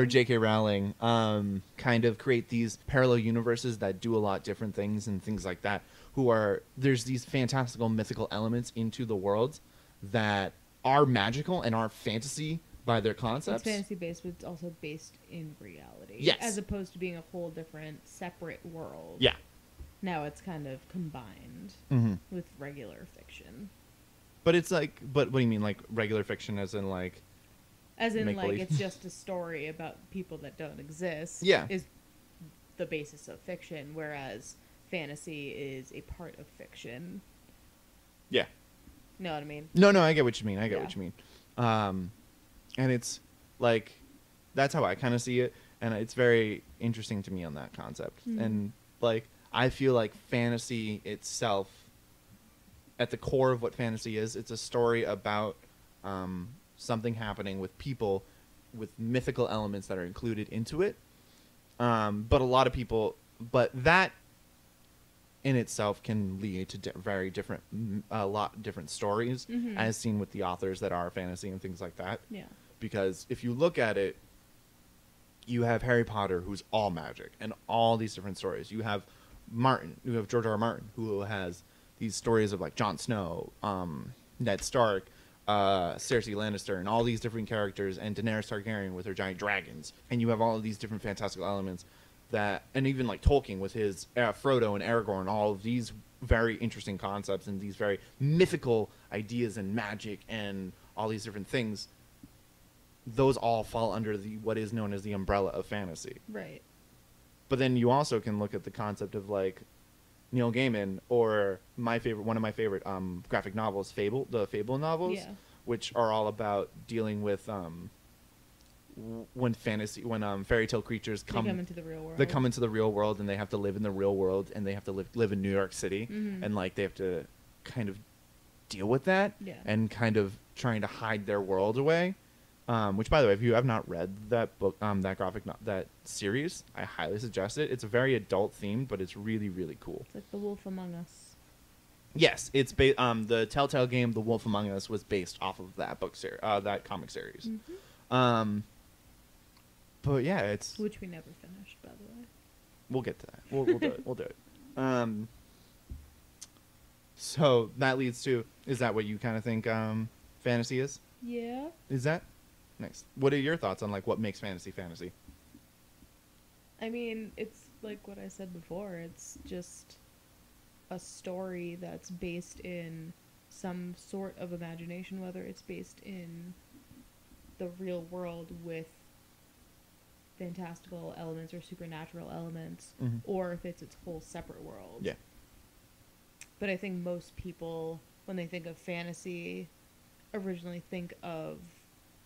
J.K. Rowling kind of create these parallel universes that do a lot different things and things like that. There's these fantastical mythical elements into the world that are magical and are fantasy by their concepts. It's fantasy based, but it's also based in reality. Yes. As opposed to being a whole different separate world. Yeah. Now it's kind of combined with regular fiction. But it's like, but what do you mean, like regular fiction, as in like? As in, like, it's just a story about people that don't exist. Yeah. Is the basis of fiction, whereas fantasy is a part of fiction. Yeah. Know what I mean? No, I get what you mean. What you mean. And it's like, that's how I kind of see it, and it's very interesting to me on that concept. And like, I feel like fantasy itself, at the core of what fantasy is, it's a story about something happening with people with mythical elements that are included into it. But a lot of people, but that in itself can lead to a lot different stories, as seen with the authors that are fantasy and things like that. Yeah. Because if you look at it, you have Harry Potter, who's all magic, and all these different stories. You have George R.R. Martin, who has these stories of like Jon Snow, Ned Stark, Cersei Lannister, and all these different characters, and Daenerys Targaryen with her giant dragons, and you have all of these different fantastical elements that, and even like Tolkien with his Frodo and Aragorn, all of these very interesting concepts and these very mythical ideas and magic and all these different things. Those all fall under the what is known as the umbrella of fantasy. Right. But then you also can look at the concept of like Neil Gaiman or one of my favorite graphic novels, the Fable novels, which are all about dealing with when fairy tale creatures come into the real world. They come into the real world and they have to live in the real world and they have to live in New York City and like they have to kind of deal with that and kind of trying to hide their world away. Which, by the way, if you have not read that book, that series, I highly suggest it. It's a very adult themed, but it's really, really cool. It's like The Wolf Among Us. Yes, it's the Telltale game, The Wolf Among Us, was based off of that that comic series. Mm-hmm. But yeah, it's which we never finished, by the way. We'll get to that. We'll do it. We'll do it. So that leads to, is that what you kind of think fantasy is? Yeah. Is that? Nice. What are your thoughts on like what makes fantasy? I mean, it's like what I said before. It's just a story that's based in some sort of imagination, whether it's based in the real world with fantastical elements or supernatural elements, or if it's its whole separate world. Yeah. But I think most people, when they think of fantasy, originally think of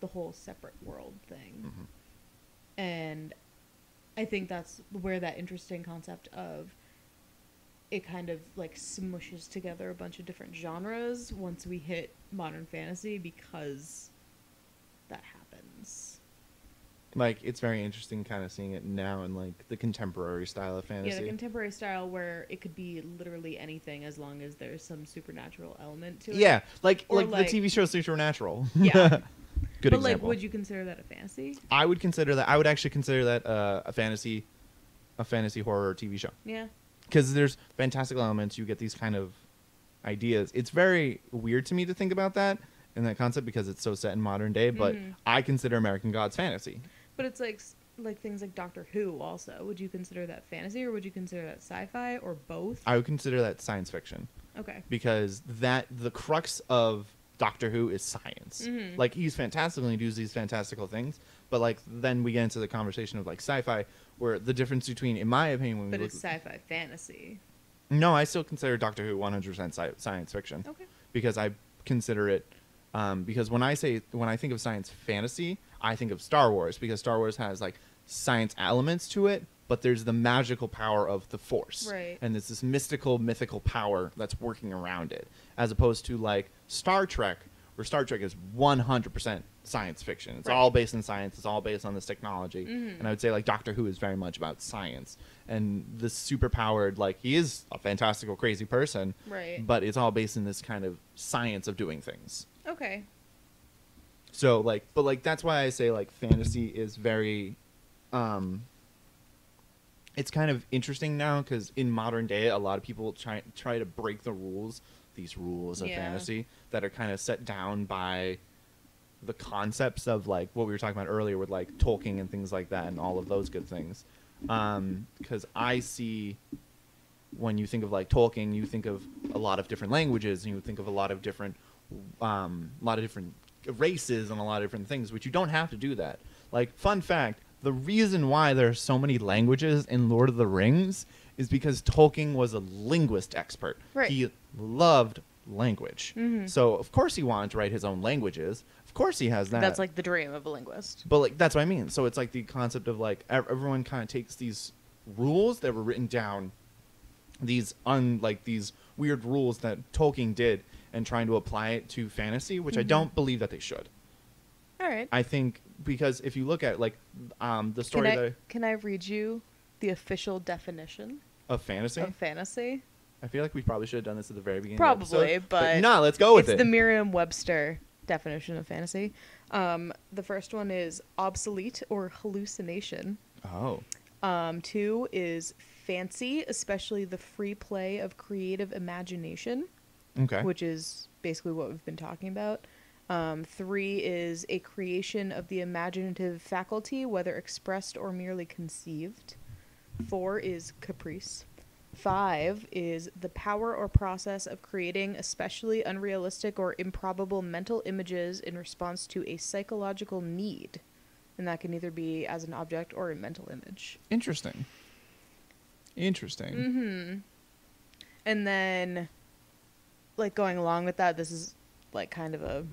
the whole separate world thing. And I think that's where that interesting concept of it kind of like smushes together a bunch of different genres once we hit modern fantasy, because that happens. Like, it's very interesting kind of seeing it now in like the contemporary style of fantasy. Yeah, the contemporary style where it could be literally anything as long as there's some supernatural element to it. Yeah, like Or the TV show Supernatural. Yeah. Good but example. like, would you consider that a fantasy? I would consider that. I would actually consider that a fantasy horror TV show. Yeah. Because there's fantastical elements. You get these kind of ideas. It's very weird to me to think about that in that concept because it's so set in modern day. But I consider American Gods fantasy. But it's like things like Doctor Who also. Would you consider that fantasy or would you consider that sci-fi or both? I would consider that science fiction. Okay. Because the crux of Doctor Who is science. Like, he's fantastical and he does these fantastical things, but like then we get into the conversation of like sci-fi, where the difference between, in my opinion, when we but look, it's sci-fi fantasy. No, I still consider Doctor Who 100% science fiction. Okay. Because I consider it because when I think of science fantasy, I think of Star Wars, because Star Wars has like science elements to it, but there's the magical power of the Force. Right. And there's this mythical power that's working around it, as opposed to like Star Trek, where Star Trek is 100% science fiction. It's all based in science. It's all based on this technology. And I would say like Doctor Who is very much about science. And this super powered, like, he is a fantastical, crazy person. Right. But it's all based in this kind of science of doing things. Okay. So like, but like that's why I say like fantasy is very it's kind of interesting now, because in modern day a lot of people try to break the rules, these rules of fantasy that are kind of set down by the concepts of like what we were talking about earlier with like Tolkien and things like that and all of those good things. Because I see, when you think of like Tolkien, you think of a lot of different languages and you think of a lot of different races and a lot of different things, which you don't have to do that. Like, fun fact, the reason why there are so many languages in Lord of the Rings is because Tolkien was a linguist expert. Right. He loved language. So of course he wanted to write his own languages. Of course he has that. That's like the dream of a linguist. But like, that's what I mean. So it's like the concept of like everyone kind of takes these rules that were written down, these weird rules that Tolkien did, and trying to apply it to fantasy, which I don't believe that they should. All right. I think, because if you look at like the story can I read you the official definition of fantasy? I feel like we probably should have done this at the very beginning. Probably, of the episode, but no, let's go with it. It's the Merriam-Webster definition of fantasy. The first one is obsolete or hallucination. Oh. 2 is fancy, especially the free play of creative imagination. Okay. which is basically what we've been talking about. 3 is a creation of the imaginative faculty, whether expressed or merely conceived. 4 is caprice. 5 is the power or process of creating especially unrealistic or improbable mental images in response to a psychological need. And that can either be as an object or a mental image. Interesting. Mm-hmm. And then, like, going along with that, this is, like, kind of a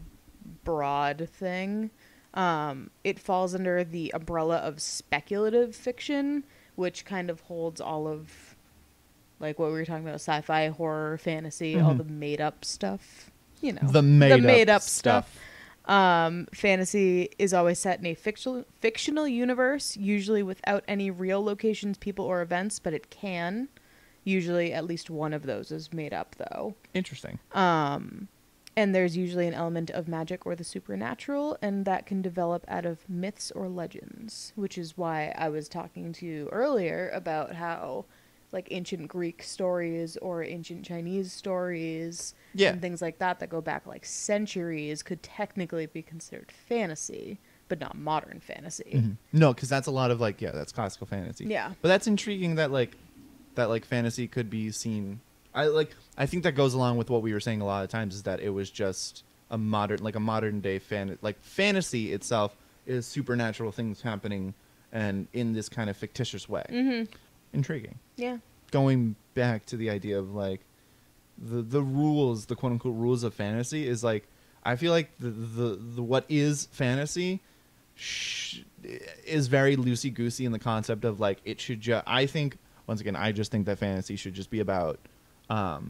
broad thing. It falls under the umbrella of speculative fiction, which kind of holds all of, like, what we were talking about, sci-fi, horror, fantasy, all the made-up stuff. You know. The made-up stuff. Fantasy is always set in a fictional universe, usually without any real locations, people, or events, but it can. Usually at least one of those is made up, though. Interesting. And there's usually an element of magic or the supernatural, and that can develop out of myths or legends, which is why I was talking to you earlier about how, like, ancient Greek stories or ancient Chinese stories and things like that that go back, like, centuries could technically be considered fantasy, but not modern fantasy. Mm-hmm. No, because that's a lot of, like, that's classical fantasy. Yeah. But that's intriguing that fantasy could be seen. I think that goes along with what we were saying a lot of times, is that it was just a modern day fantasy itself is supernatural things happening and in this kind of fictitious way. Mm-hmm. Intriguing. Yeah. Going back to the idea of, like, the rules, the quote unquote rules of fantasy is, like, I feel like the what is fantasy is very loosey goosey in the concept of, like, it should just, I think, once again, I just think that fantasy should just be about a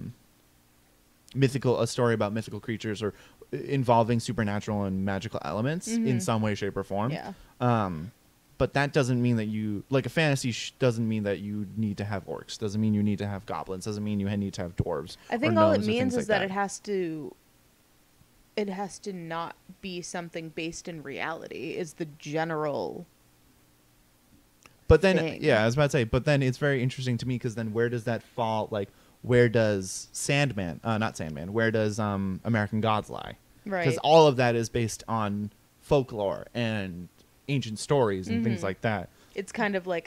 story about mythical creatures or involving supernatural and magical elements in some way, shape, or form. Yeah. But that doesn't mean that you, like, a fantasy doesn't mean that you need to have orcs. Doesn't mean you need to have goblins. Doesn't mean you need to have dwarves. I think all it means is that it has to not be something based in reality, is the general But then, thing. yeah, I was about to say, but then it's very interesting to me, because then where does that fall? Like, where does where does American Gods lie? Right. Because all of that is based on folklore and ancient stories and things like that. It's kind of like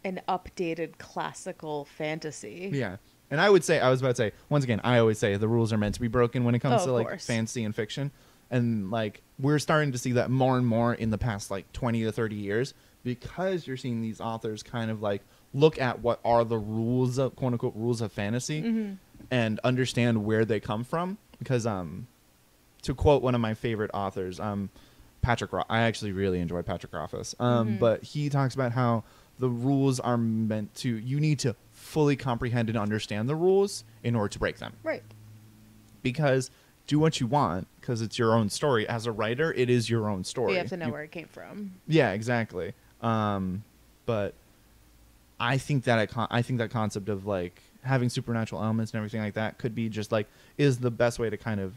an updated classical fantasy. Yeah. And I was about to say, once again, I always say the rules are meant to be broken when it comes to, like, course. fantasy and fiction. And, like, we're starting to see that more and more in the past, like, 20 to 30 years, because you're seeing these authors kind of, like, look at what are the rules of, quote unquote, rules of fantasy and understand where they come from. Because, to quote one of my favorite authors, Patrick Rothfuss, I actually really enjoy Patrick Rothfuss, but he talks about how the rules are meant to, you need to fully comprehend and understand the rules in order to break them. Right. Because do what you want, because it's your own story. As a writer, it is your own story. You have to know where it came from. Yeah, exactly. But I think that concept of, like, having supernatural elements and everything like that could be just, like, is the best way to kind of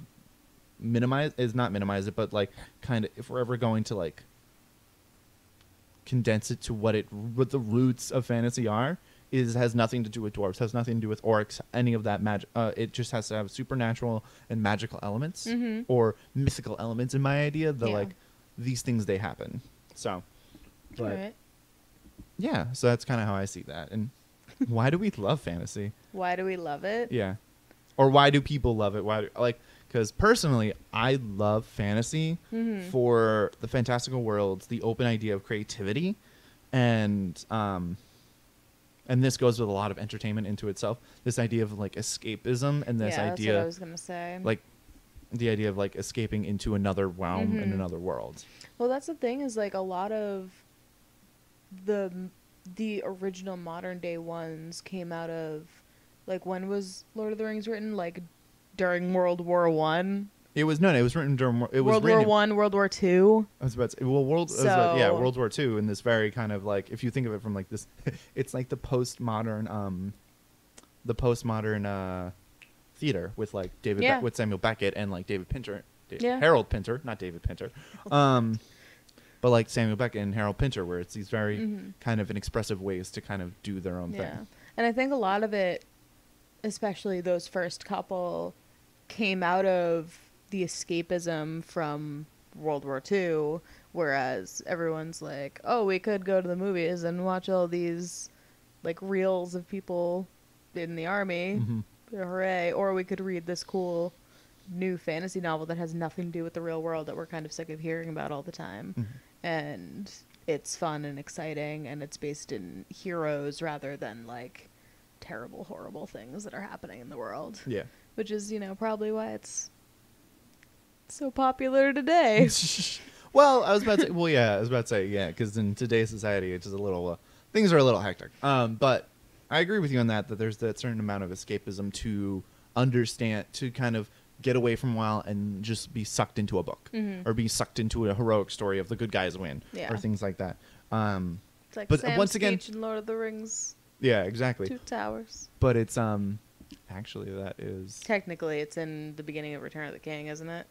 not minimize it, but, like, kind of, if we're ever going to, like, condense it to what the roots of fantasy are, has nothing to do with dwarves, has nothing to do with orcs, any of that magic. It just has to have supernatural and magical elements or mythical elements in my idea. Like, these things, they happen. So, but right. Yeah, so that's kind of how I see that. And why do we love fantasy? Why do we love it? Yeah. Or why do people love it? Because personally, I love fantasy for the fantastical worlds, the open idea of creativity, and this goes with a lot of entertainment into itself. This idea of, like, escapism, and this idea, that's what I was gonna say. like, the idea of, like, escaping into another realm and another world. Well, that's the thing, is, like, a lot of the original modern day ones came out of, like, when was Lord of the Rings written? Like, during World War One. It was written during World War One, World War Two. I was about to say, well, World War II, in this very kind of, like, if you think of it from, like, this, it's like the postmodern theater with, like, with Samuel Beckett and, like, David Pinter, Harold Pinter, not David Pinter, but, like, Samuel Beckett and Harold Pinter, where it's these very kind of inexpressive ways to kind of do their own thing. And I think a lot of it, especially those first couple, came out of the escapism from World War II, whereas everyone's like, oh, we could go to the movies and watch all these like reels of people in the army, hooray, or we could read this cool new fantasy novel that has nothing to do with the real world that we're kind of sick of hearing about all the time. And it's fun and exciting, and it's based in heroes rather than like terrible, horrible things that are happening in the world. Yeah. Which is, you know, probably why it's so popular today. Well, I was about to say, yeah, because in today's society, it's just a little, things are a little hectic. But I agree with you on that there's that certain amount of escapism to understand, to kind of get away from a while and just be sucked into a book or be sucked into a heroic story of the good guys win or things like that. It's like but Sam's once again, speech in Lord of the Rings. Yeah, exactly. Two Towers. But it's actually that is technically it's in the beginning of Return of the King, isn't it?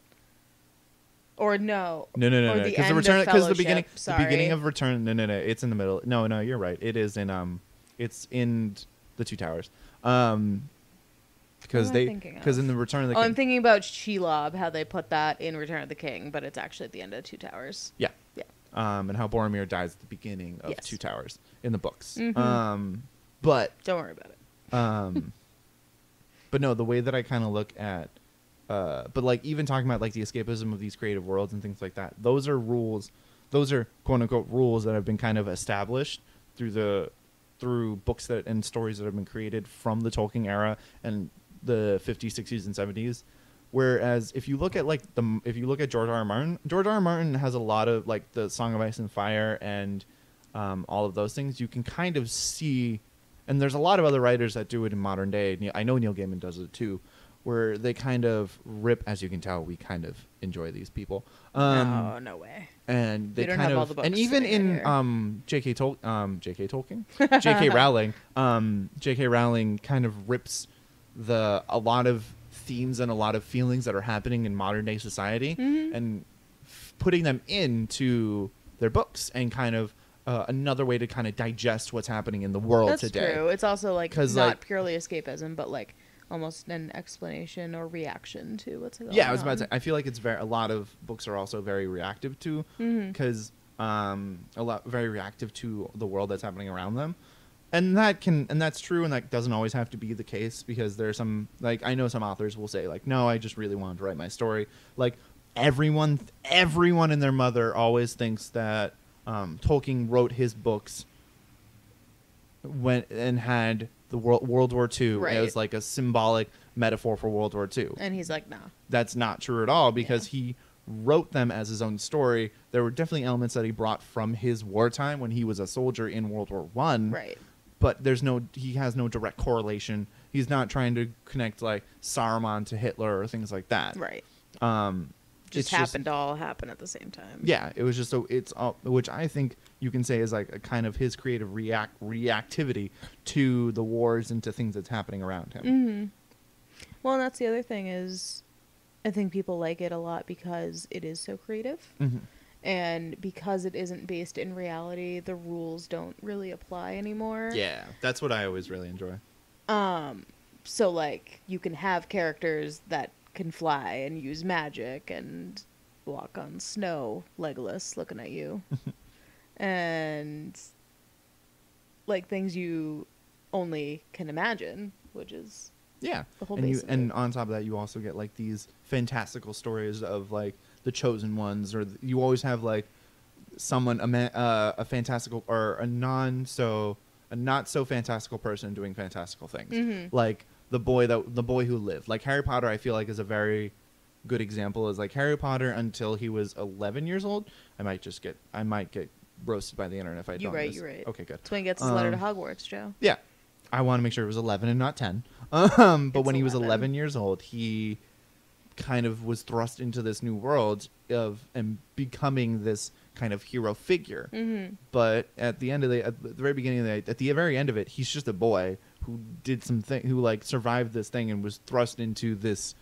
Or no. No. Because the beginning of Return. No. It's in the middle. No. You're right. It is in it's in the Two Towers. Because in the Return of the King. I'm thinking about Shelob, how they put that in Return of the King, but it's actually at the end of Two Towers. Yeah. And how Boromir dies at the beginning of Two Towers in the books. But don't worry about it. But no, the way that I kind of look at, but like even talking about like the escapism of these creative worlds and things like that, those are rules, those are quote unquote rules that have been kind of established through books that and stories that have been created from the Tolkien era and the 50s, 60s, and 70s. Whereas if you look at George R. R. Martin has a lot of like the Song of Ice and Fire and all of those things. You can kind of see. And there's a lot of other writers that do it in modern day. I know Neil Gaiman does it too, where they kind of rip. As you can tell, we kind of enjoy these people. No way. And they don't kind have all of, the books and even in J.K. Rowling kind of rips a lot of themes and a lot of feelings that are happening in modern day society and putting them into their books and kind of. Another way to kind of digest what's happening in the world today. That's true. It's also like not purely escapism, but like almost an explanation or reaction to what's going on. Yeah, I was about to say. I feel like a lot of books are also very reactive to because very reactive to the world that's happening around them, and that's true, and that doesn't always have to be the case because there's some I know some authors will say like, no, I just really wanted to write my story. Like everyone and their mother always thinks that. Tolkien wrote his books and had the World War II as like a symbolic metaphor for World War II. And he's like, no. That's not true at all because he wrote them as his own story. There were definitely elements that he brought from his wartime when he was a soldier in World War I. Right. But he has no direct correlation. He's not trying to connect like Saruman to Hitler or things like that. Right. Just happened to all happen at the same time. Yeah, it was just which I think you can say is like a kind of his creative reactivity to the wars and to things that's happening around him. Well, and that's the other thing is I think people like it a lot because it is so creative. And because it isn't based in reality, the rules don't really apply anymore. Yeah, that's what I always really enjoy. So like you can have characters that can fly and use magic and walk on snow, Legolas looking at you. And like things you only can imagine, which is the whole base of and it. On top of that you also get like these fantastical stories of like the chosen ones, or you always have like someone a fantastical or a not so fantastical person doing fantastical things. Like the boy who lived. Like Harry Potter, I feel like is a very good example. Is like Harry Potter until he was 11 years old. I might get roasted by the internet if I don't. You're right. Okay, good. That's when he gets his letter to Hogwarts, Joe. Yeah, I want to make sure it was 11 and not 10. But when he was 11 years old, he kind of was thrust into this new world and becoming this kind of hero figure. But at the very end of it, he's just a boy who did who like survived this thing and was thrust into this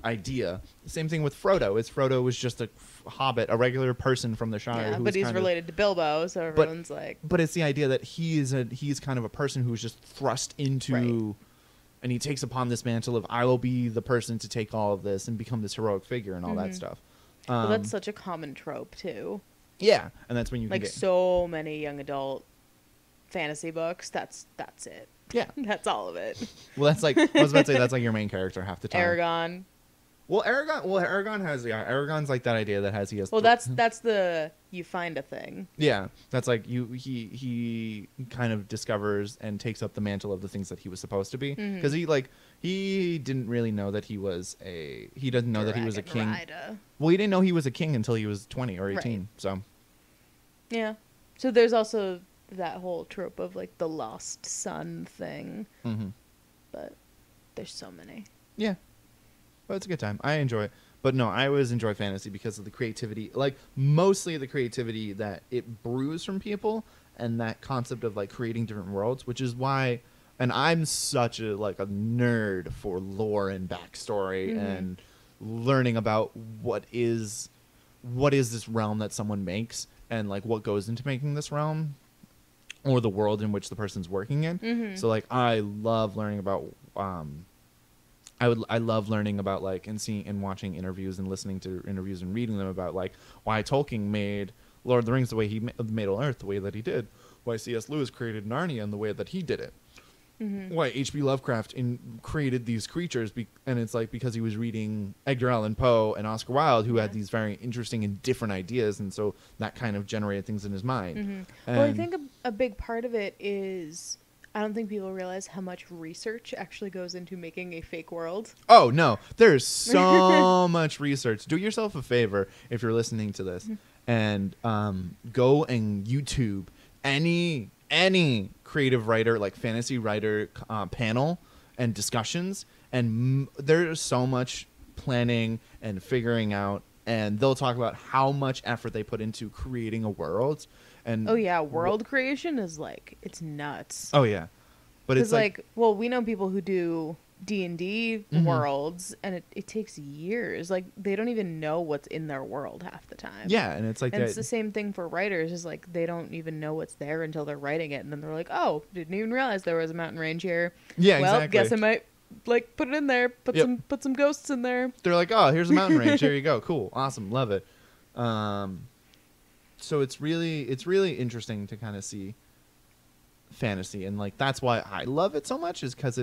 idea. The same thing with Frodo. Frodo was just a hobbit, a regular person from the Shire. Yeah, but he's related to Bilbo, so everyone's like. But it's the idea that he's kind of a person who's just thrust into and he takes upon this mantle of I will be the person to take all of this and become this heroic figure and all that stuff. Well, that's such a common trope too. Yeah, and that's when you can like get so many young adult fantasy books. That's it. Yeah, That's all of it. well, that's like I was about to say that's like your main character half the time. Aragon. Aragon has Aragon's like that idea that he has. Well, that's the you find a thing. Yeah, that's like he kind of discovers and takes up the mantle of the things that he was supposed to be because he didn't really know that he was he doesn't know that he was a king. Rider. Well, he didn't know he was a king until he was 20 or 18. Right. So yeah, so there's also that whole trope of like the lost son thing, but there's so many. Yeah. But it's a good time. I enjoy it. But no, I always enjoy fantasy because of the creativity, like mostly the creativity that it brews from people and that concept of like creating different worlds, which is why, and I'm such a nerd for lore and backstory and learning about what is this realm that someone makes and like what goes into making this realm or the world in which the person's working in. So like I love learning about I love learning about like and seeing and watching interviews and listening to interviews and reading them about like why Tolkien made Lord of the Rings the way he made Middle Earth the way that he did, why C.S. Lewis created Narnia in the way that he did it, why H.P. Lovecraft created these creatures, and it's like because he was reading Edgar Allan Poe and Oscar Wilde, who had these very interesting and different ideas, and so that kind of generated things in his mind. Well, I think a big part of it is I don't think people realize how much research actually goes into making a fake world. Oh, no. There's so much research. Do yourself a favor if you're listening to this and go and YouTube any creative writer, like fantasy writer panel and discussions. And there's so much planning and figuring out. And they'll talk about how much effort they put into creating a world. And world creation is like it's nuts. Oh yeah, but it's like well, we know people who do D&D worlds, and it takes years. Like they don't even know what's in their world half the time. Yeah, and it's like it's the same thing for writers. Is like they don't even know what's there until they're writing it, and then they're like, oh, didn't even realize there was a mountain range here. Yeah, well, exactly. Guess I might put it in there. Put some ghosts in there. They're like, oh, here's a mountain range. Here you go. Cool, awesome, love it. So it's really interesting to kind of see fantasy, and like that's why I love it so much, is because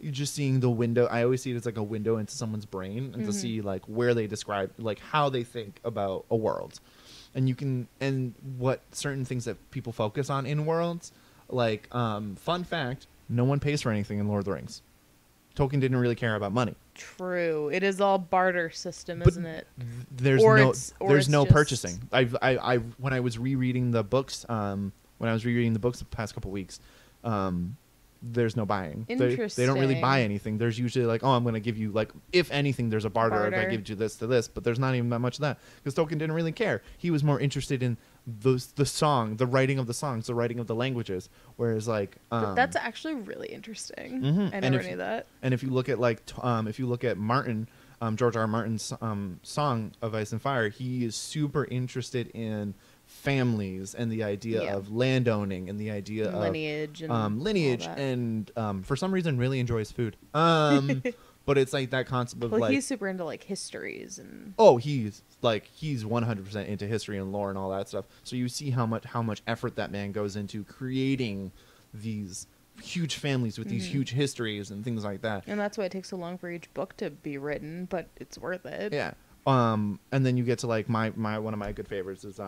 you're just seeing the window. I always see it as like a window into someone's brain, and to see like where they describe, like how they think about a world, and what certain things that people focus on in worlds. Like fun fact, no one pays for anything in Lord of the Rings. Tolkien didn't really care about money. True, it is all barter system, isn't it? There's no purchasing. I when I was rereading the books, the past couple weeks, there's no buying. Interesting. They don't really buy anything. There's usually like, oh, I'm going to give you like, if anything, there's a barter. If I give you this to this, but there's not even that much of that because Tolkien didn't really care. He was more interested in the writing of the songs, the writing of the languages. Whereas like, that's actually really interesting. I never knew that. And if you look at Martin, George R. R. Martin's Song of Ice and Fire, he is super interested in families and the idea of landowning and the idea of lineage and for some reason really enjoys food. But it's like that concept of he's super into like histories and he's 100% into history and lore and all that stuff. So you see how much effort that man goes into creating these huge families with these huge histories and things like that. And that's why it takes so long for each book to be written, but it's worth it. Yeah. And then you get to like my one of my good favorites is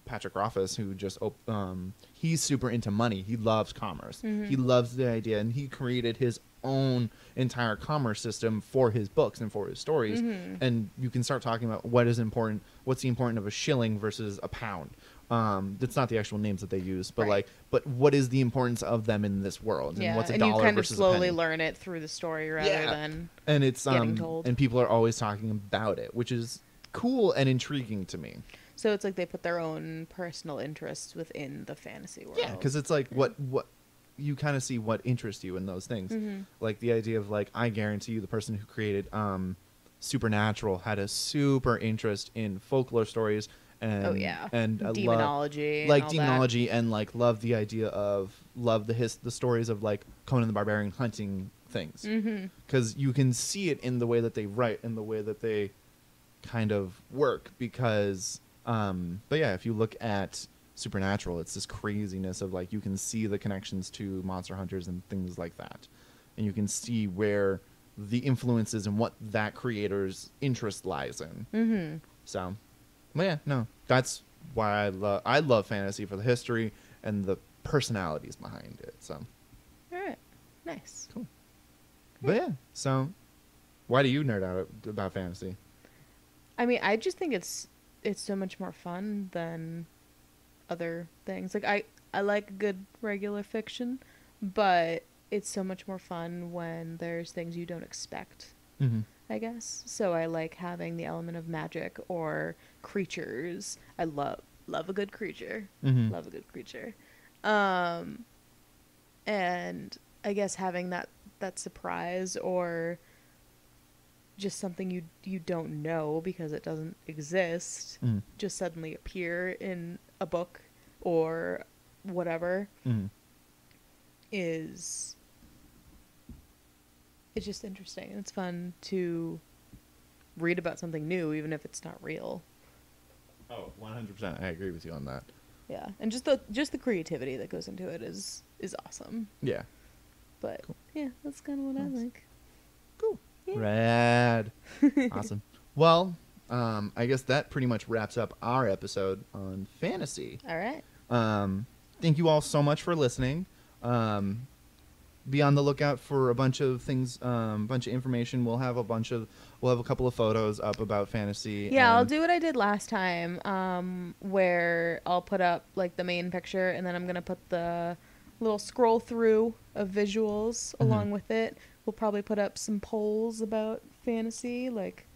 Patrick Rothfuss, who just he's super into money. He loves commerce. He loves the idea, and he created his own entire commerce system for his books and for his stories. And you can start talking about what's the importance of a shilling versus a pound. That's not the actual names that they use, but but what is the importance of them in this world? And what's a dollar versus a penny? And you kind of slowly learn it through the story rather than and it's getting told. And people are always talking about it, which is cool and intriguing to me. So it's like they put their own personal interests within the fantasy world. Yeah, because it's like what you kind of see what interests you in those things. Like the idea of like, I guarantee you the person who created Supernatural had a super interest in folklore stories and and demonology, demonology, and like love the idea of the stories of like Conan the Barbarian hunting things. Because you can see it in the way that they write and the way that they kind of work. Because, but yeah, if you look at Supernatural, it's this craziness of like you can see the connections to Monster Hunters and things like that, and you can see where the influences and what that creator's interest lies in. So, but yeah, no, that's why I love fantasy, for the history and the personalities behind it. So, all right, nice, cool. But yeah, so why do you nerd out about fantasy? I mean, I just think it's so much more fun than other things. Like I like good regular fiction, but it's so much more fun when there's things you don't expect, I guess. So I like having the element of magic or creatures. I love a good creature. Love a good creature. And I guess having that surprise, or just something you don't know because it doesn't exist, just suddenly appear in a book or whatever, it's just interesting. It's fun to read about something new, even if it's not real. Oh, 100%. I agree with you on that. Yeah, and just the creativity that goes into it is awesome. Yeah. But cool. Yeah, that's kind of what I like. Cool. Yeah. Rad. Awesome. Well, I guess that pretty much wraps up our episode on fantasy. All right. Thank you all so much for listening. Be on the lookout for a bunch of things, bunch of information. We'll have a couple of photos up about fantasy. Yeah, I'll do what I did last time, where I'll put up like the main picture, and then I'm gonna put the little scroll through of visuals along with it. We'll probably put up some polls about fantasy, like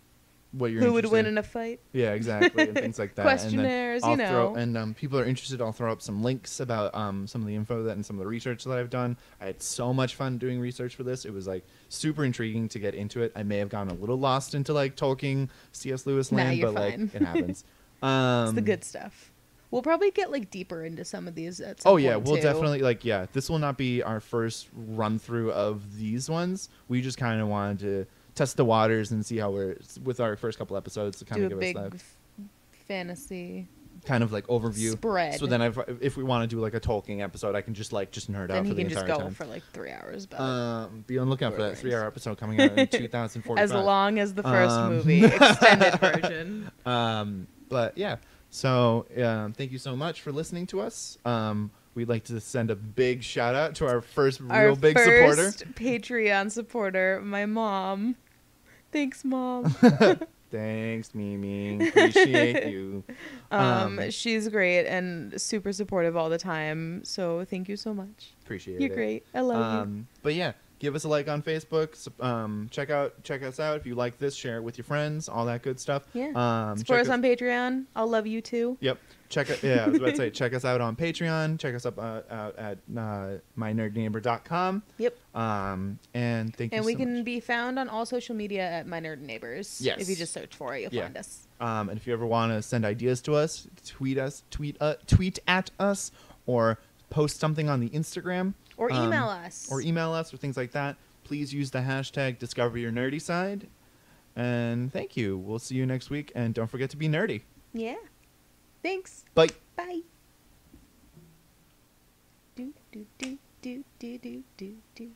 who would win in a fight. Yeah, exactly, and things like that. Questionnaires, and people are interested. I'll throw up some links about some of the info and some of the research that I've done. I had so much fun doing research for this. It was like super intriguing to get into it. I may have gotten a little lost into like Tolkien, C.S. Lewis land, you're but fine. like it happens. It's the good stuff. We'll probably get like deeper into some of these at some point, we'll too. definitely this will not be our first run through of these ones. We just kind of wanted to test the waters and see how we're with our first couple episodes to kind of give us that fantasy kind of like overview spread. So then if we want to do like a Tolkien episode, I can just nerd out for the entire time. Then he can just go for like 3 hours. About be on lookout for that 3-hour episode coming out in 2045. As long as the first movie, extended version. But yeah. So thank you so much for listening to us. We'd like to send a big shout out to our first big supporter. Patreon supporter, my mom. Thanks, Mom. Thanks, Mimi. Appreciate you. She's great and super supportive all the time. So thank you so much. Appreciate it. You're great. I love you. But yeah, give us a like on Facebook. Check us out if you like this. Share it with your friends. All that good stuff. Yeah. Support us on Patreon. I'll love you too. Yep. I was about to say, check us out on Patreon. Check us up out at Mynerdyneighbor.com. Yep. And thank you. And we can be found on all social media at Mynerdyneighbors. Yes. If you just search for it, you'll find us. And if you ever want to send ideas to us, tweet at us, or post something on the Instagram, or email us, or things like that. Please use the hashtag #DiscoverYourNerdySide. And thank you. We'll see you next week. And don't forget to be nerdy. Yeah. Thanks. Bye. Bye. Do do do do do do do do.